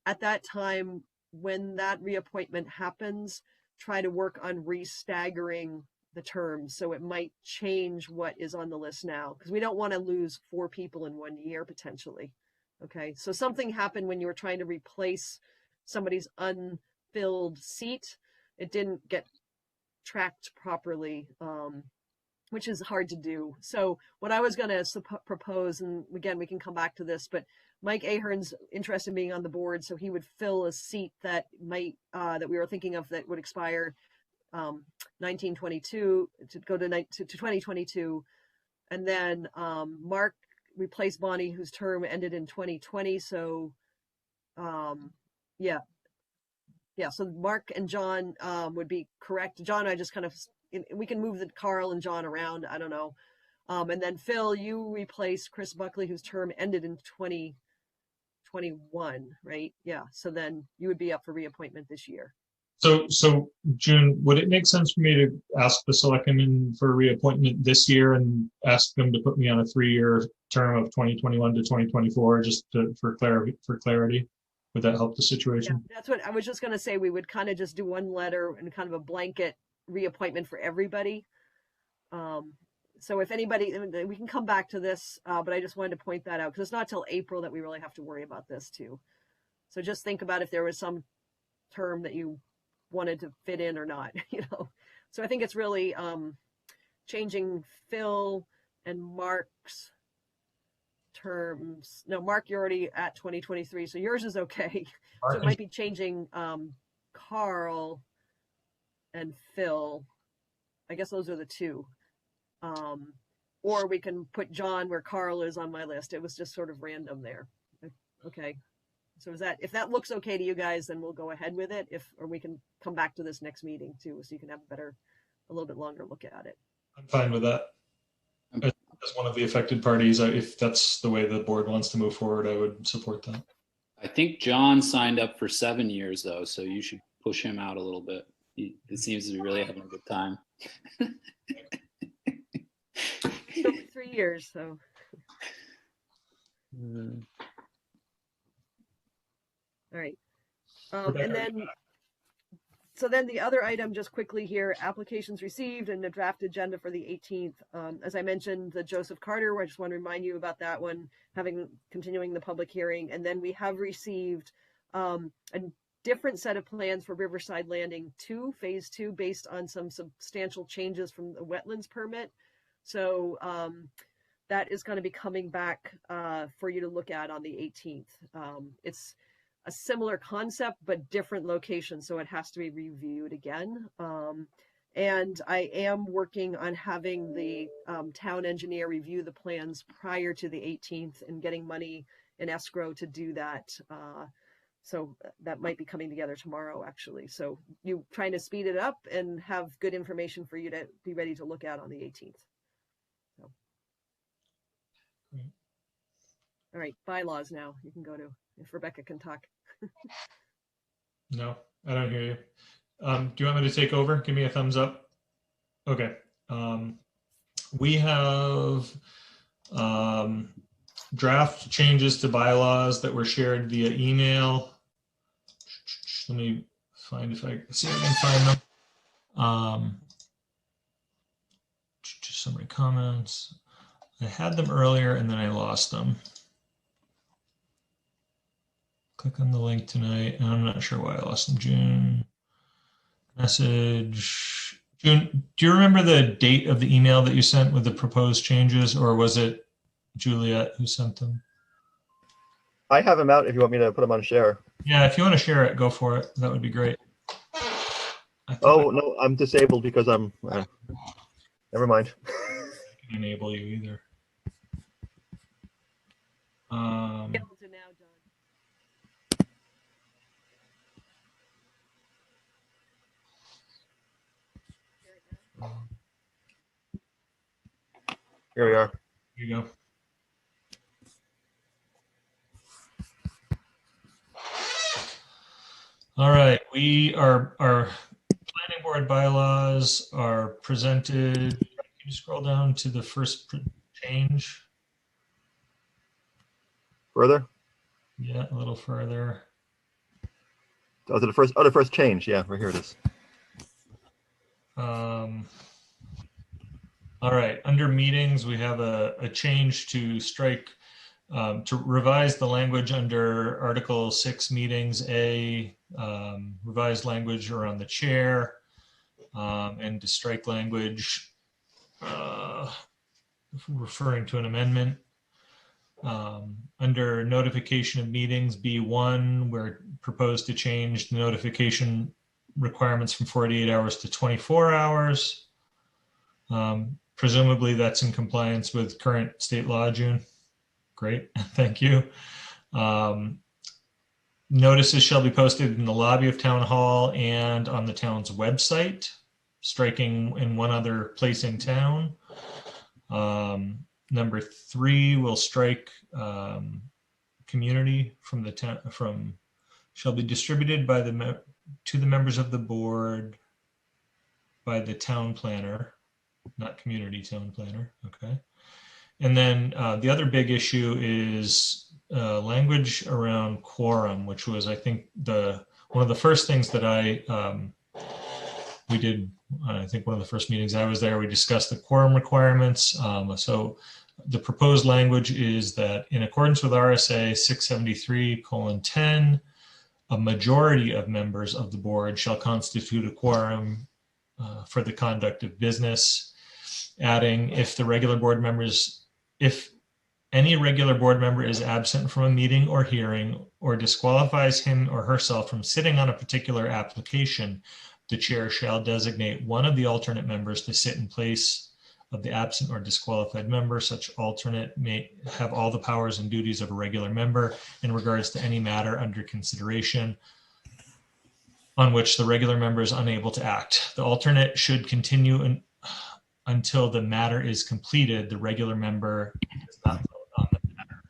Speaker 4: at that time, when that reappointment happens, try to work on re-staggering the terms, so it might change what is on the list now, because we don't want to lose 4 people in 1 year potentially. Okay, so something happened when you were trying to replace somebody's unfilled seat. It didn't get tracked properly, which is hard to do. So what I was going to propose, and again, we can come back to this, but Mike Ahern's interested in being on the board, so he would fill a seat that might, that we were thinking of that would expire 1922 to go to 2022. And then Mark replaced Bonnie, whose term ended in 2020. So so Mark and John would be correct. John, I just kind of, we can move the Carl and John around, I don't know. And then Phil, you replaced Chris Buckley, whose term ended in 2021, right? Yeah, so then you would be up for reappointment this year.
Speaker 2: So June, would it make sense for me to ask the selectmen for reappointment this year and ask them to put me on a 3-year term of 2021 to 2024, just for clarity? Would that help the situation?
Speaker 4: Yeah, that's what I was just going to say. We would kind of just do one letter and kind of a blanket reappointment for everybody. So if anybody, we can come back to this, but I just wanted to point that out, because it's not till April that we really have to worry about this too. So just think about if there was some term that you wanted to fit in or not, So I think it's really changing Phil and Mark's terms. No, Mark, you're already at 2023, so yours is okay. So it might be changing Carl and Phil. I guess those are the 2. Or we can put John where Carl is on my list. It was just sort of random there. Okay. So if that looks okay to you guys, then we'll go ahead with it. Or we can come back to this next meeting too, so you can have a little bit longer look at it.
Speaker 2: I'm fine with that. As one of the affected parties, if that's the way the board wants to move forward, I would support that.
Speaker 8: I think John signed up for 7 years though, so you should push him out a little bit. It seems to be really having a good time.
Speaker 4: It's only 3 years, so. All right. And then, so then the other item, just quickly here, applications received and the draft agenda for the 18th. As I mentioned, the Joseph Carter, I just want to remind you about that one, continuing the public hearing. And then we have received a different set of plans for Riverside Landing 2, Phase 2, based on some substantial changes from the wetlands permit. So that is going to be coming back for you to look at on the 18th. It's a similar concept, but different location, so it has to be reviewed again. And I am working on having the town engineer review the plans prior to the 18th and getting money in escrow to do that. So that might be coming together tomorrow, actually. So you trying to speed it up and have good information for you to be ready to look at on the 18th. So. All right, bylaws now. You can go to, if Rebecca can talk.
Speaker 2: No, I don't hear you. Do you want me to take over? Give me a thumbs up. Okay. We have draft changes to bylaws that were shared via email. Let me find if I see if I can find them. Just summary comments. I had them earlier and then I lost them. Click on the link tonight, and I'm not sure why I lost them. June message. June, do you remember the date of the email that you sent with the proposed changes, or was it Juliet who sent them?
Speaker 7: I have them out if you want me to put them on share.
Speaker 2: Yeah, if you want to share it, go for it. That would be great.
Speaker 7: Oh, no, I'm disabled because I'm, never mind.
Speaker 2: I can enable you either.
Speaker 4: Able to now, John.
Speaker 7: Here we are.
Speaker 2: Here you go. All right, our planning board bylaws are presented. Can you scroll down to the first change?
Speaker 7: Further?
Speaker 2: Yeah, a little further.
Speaker 7: Oh, the first change. Yeah, right here it is.
Speaker 2: All right, under meetings, we have a change to strike, to revise the language under Article 6 meetings, revised language around the chair, and to strike language referring to an amendment. Under notification of meetings, B1, we're proposed to change the notification requirements from 48 hours to 24 hours. Presumably that's in compliance with current state law, June. Great, thank you. Notices shall be posted in the lobby of Town Hall and on the town's website, striking in one other place in town. Number 3, we'll strike community from the town, shall be distributed by to the members of the board by the town planner, not community town planner. Okay. And then the other big issue is language around quorum, which was, I think, one of the first things that we did. I think one of the first meetings I was there, we discussed the quorum requirements. So the proposed language is that in accordance with RSA 673:10, a majority of members of the board shall constitute a quorum for the conduct of business. Adding, if any regular board member is absent from a meeting or hearing or disqualifies him or herself from sitting on a particular application, the chair shall designate one of the alternate members to sit in place of the absent or disqualified member. Such alternate may have all the powers and duties of a regular member in regards to any matter under consideration on which the regular member is unable to act. The alternate should continue until the matter is completed. The regular member does not vote on the matter.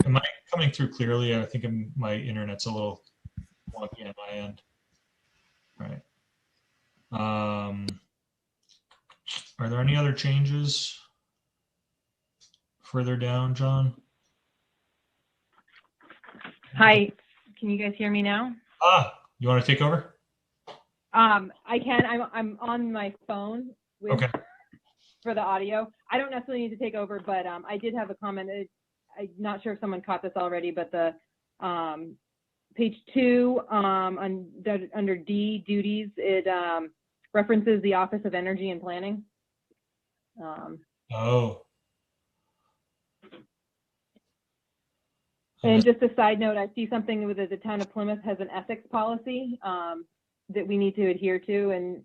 Speaker 2: Am I coming through clearly? I think my internet's a little wonky on my end. All right. Are there any other changes further down, John?
Speaker 9: Hi, can you guys hear me now?
Speaker 2: You want to take over?
Speaker 9: I can. I'm on my phone with,
Speaker 2: okay,
Speaker 9: for the audio. I don't necessarily need to take over, but I did have a comment. I'm not sure if someone caught this already, but the Page 2, under D, duties, it references the Office of Energy and Planning.
Speaker 2: Oh.
Speaker 9: And just a side note, I see something with the town of Plymouth has an ethics policy that we need to adhere to, and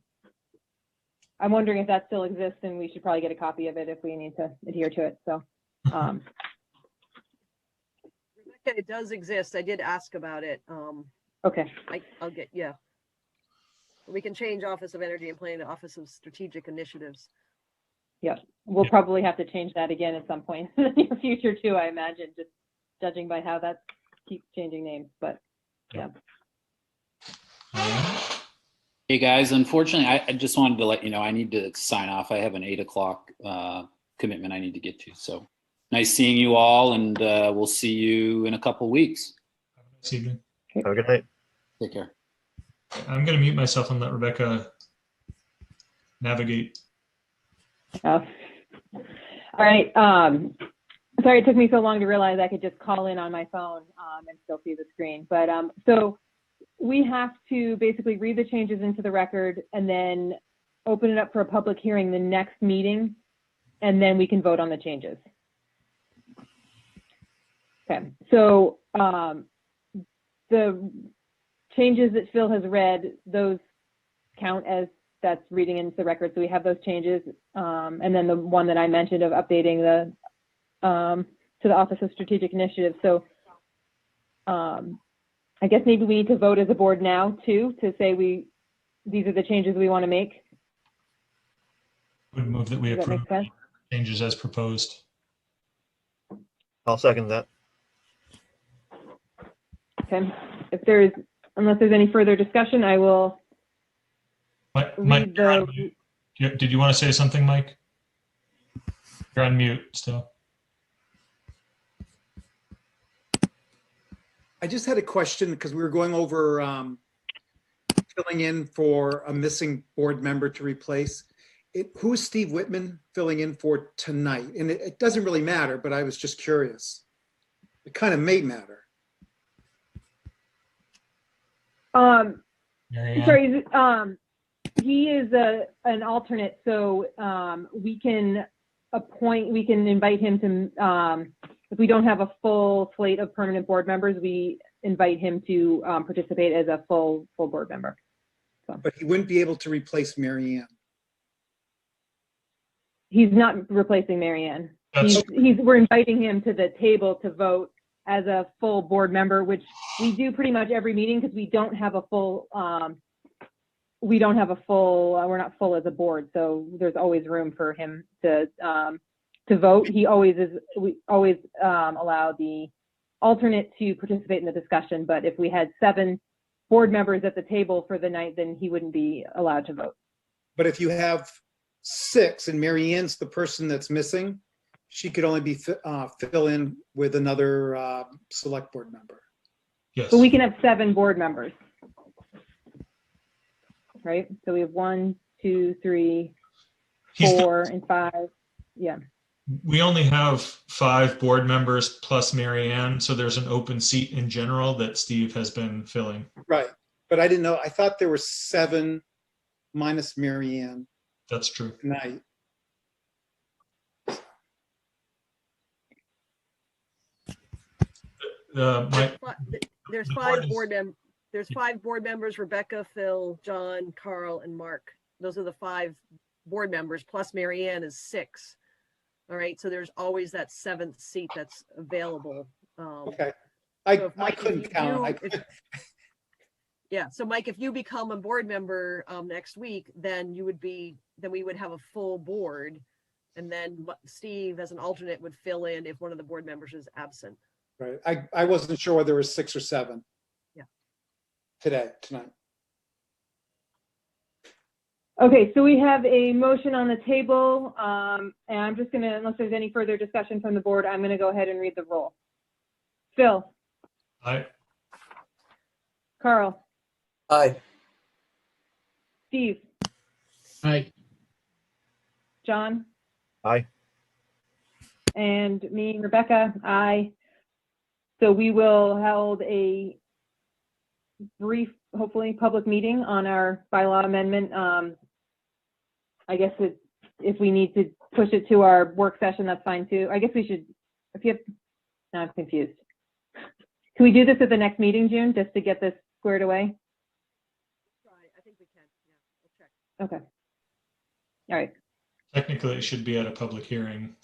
Speaker 9: I'm wondering if that still exists, and we should probably get a copy of it if we need to adhere to it. So,
Speaker 4: Rebecca, it does exist. I did ask about it.
Speaker 9: okay.
Speaker 4: I'll get, yeah. We can change Office of Energy and Planning to Office of Strategic Initiatives.
Speaker 9: Yeah, we'll probably have to change that again at some point in the near future too, I imagine, just judging by how that keeps changing names, but yeah.
Speaker 8: Hey guys, unfortunately, I just wanted to let you know I need to sign off. I have an 8 o'clock commitment I need to get to. So nice seeing you all, and we'll see you in a couple weeks.
Speaker 2: Have a nice evening.
Speaker 7: Have a good night.
Speaker 8: Take care.
Speaker 2: I'm going to mute myself and let Rebecca navigate.
Speaker 9: All right. Sorry it took me so long to realize I could just call in on my phone and still see the screen. But so we have to basically read the changes into the record and then open it up for a public hearing the next meeting, and then we can vote on the changes. Okay, so the changes that Phil has read, those count as that's reading into the record. So we have those changes. And then the one that I mentioned of updating the to the Office of Strategic Initiatives. So I guess maybe we need to vote as a board now too, to say these are the changes we want to make.
Speaker 2: Would move that we
Speaker 9: Does that
Speaker 2: approve
Speaker 9: make sense?
Speaker 2: changes as proposed.
Speaker 7: I'll second that.
Speaker 9: Okay. Unless there's any further discussion, I will
Speaker 2: Mike,
Speaker 9: read
Speaker 2: you're on
Speaker 9: the.
Speaker 2: mute. Did you want to say something, Mike? You're on mute still.
Speaker 6: I just had a question because we were going over filling in for a missing board member to replace. Who is Steve Whitman filling in for tonight? And it doesn't really matter, but I was just curious. It kind of may matter.
Speaker 2: Marianne?
Speaker 9: Sorry, he is an alternate, so we can invite him to, if we don't have a full slate of permanent board members, we invite him to participate as a full board member. So.
Speaker 6: But he wouldn't be able to replace Marianne.
Speaker 9: He's not replacing Marianne. We're inviting him to the table to vote as a full board member, which we do pretty much every meeting because we don't have a full, we're not full as a board. So there's always room for him to vote. We always allow the alternate to participate in the discussion. But if we had 7 board members at the table for the night, then he wouldn't be allowed to vote.
Speaker 6: But if you have 6 and Marianne's the person that's missing, she could only be fill in with another select board member.
Speaker 2: Yes.
Speaker 9: But we can have 7 board members, right? So we have 1, 2, 3, 4, and 5. Yeah.
Speaker 2: We only have 5 board members plus Marianne, so there's an open seat in general that Steve has been filling.
Speaker 6: Right. But I didn't know. I thought there were 7 minus Marianne
Speaker 2: That's true.
Speaker 6: tonight.
Speaker 4: There's 5 board members: Rebecca, Phil, John, Carl, and Mark. Those are the 5 board members, plus Marianne is 6. All right, so there's always that 7th seat that's available.
Speaker 6: Okay.
Speaker 4: So
Speaker 6: I couldn't count.
Speaker 4: Yeah, so Mike, if you become a board member next week, then we would have a full board, and then Steve as an alternate would fill in if one of the board members is absent.
Speaker 6: Right. I wasn't sure whether there was 6 or 7.
Speaker 4: Yeah.
Speaker 6: Tonight.
Speaker 9: Okay, so we have a motion on the table, and I'm just gonna, unless there's any further discussion from the board, I'm gonna go ahead and read the roll. Phil.
Speaker 2: Aye.
Speaker 9: Carl.
Speaker 3: Aye.
Speaker 9: Steve.
Speaker 5: Aye.
Speaker 9: John.
Speaker 7: Aye.
Speaker 9: And me, Rebecca. Aye. So we will hold a brief, hopefully, public meeting on our bylaw amendment. I guess if we need to push it to our work session, that's fine too. I guess we should, if you have, no, I'm confused. Can we do this at the next meeting, June, just to get this squared away?
Speaker 4: I think we can. Yeah, we'll check.
Speaker 9: Okay. All right.
Speaker 2: Technically, it should be at a public hearing,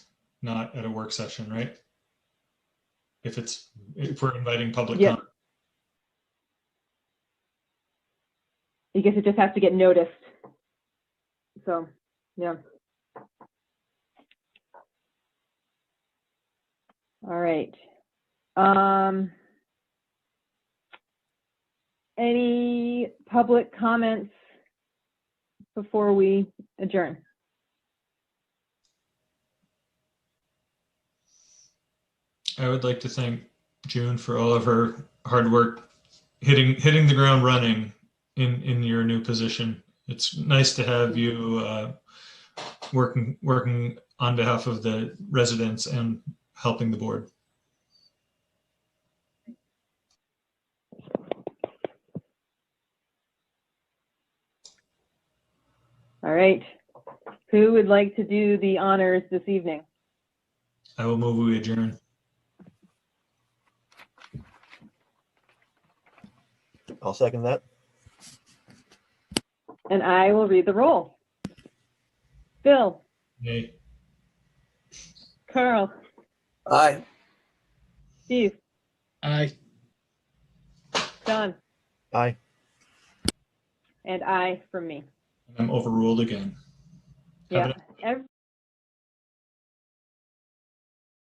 Speaker 2: not at a work session, right? If we're inviting public
Speaker 9: Yep.
Speaker 2: comment.
Speaker 9: I guess it just has to get noticed. So, yeah. All right. Any public comments before we adjourn?
Speaker 2: I would like to thank June for all of her hard work hitting the ground running in your new position. It's nice to have you working on behalf of the residents and helping the board.
Speaker 9: All right. Who would like to do the honors this evening?
Speaker 2: I will move we adjourn.
Speaker 7: I'll second that.
Speaker 9: And I will read the roll. Bill,
Speaker 2: Yay.
Speaker 9: Carl,
Speaker 3: Aye.
Speaker 9: Steve,
Speaker 5: Aye.
Speaker 9: John,
Speaker 7: Aye.
Speaker 9: and I from me.
Speaker 2: I'm overruled again. Have a
Speaker 9: Yeah.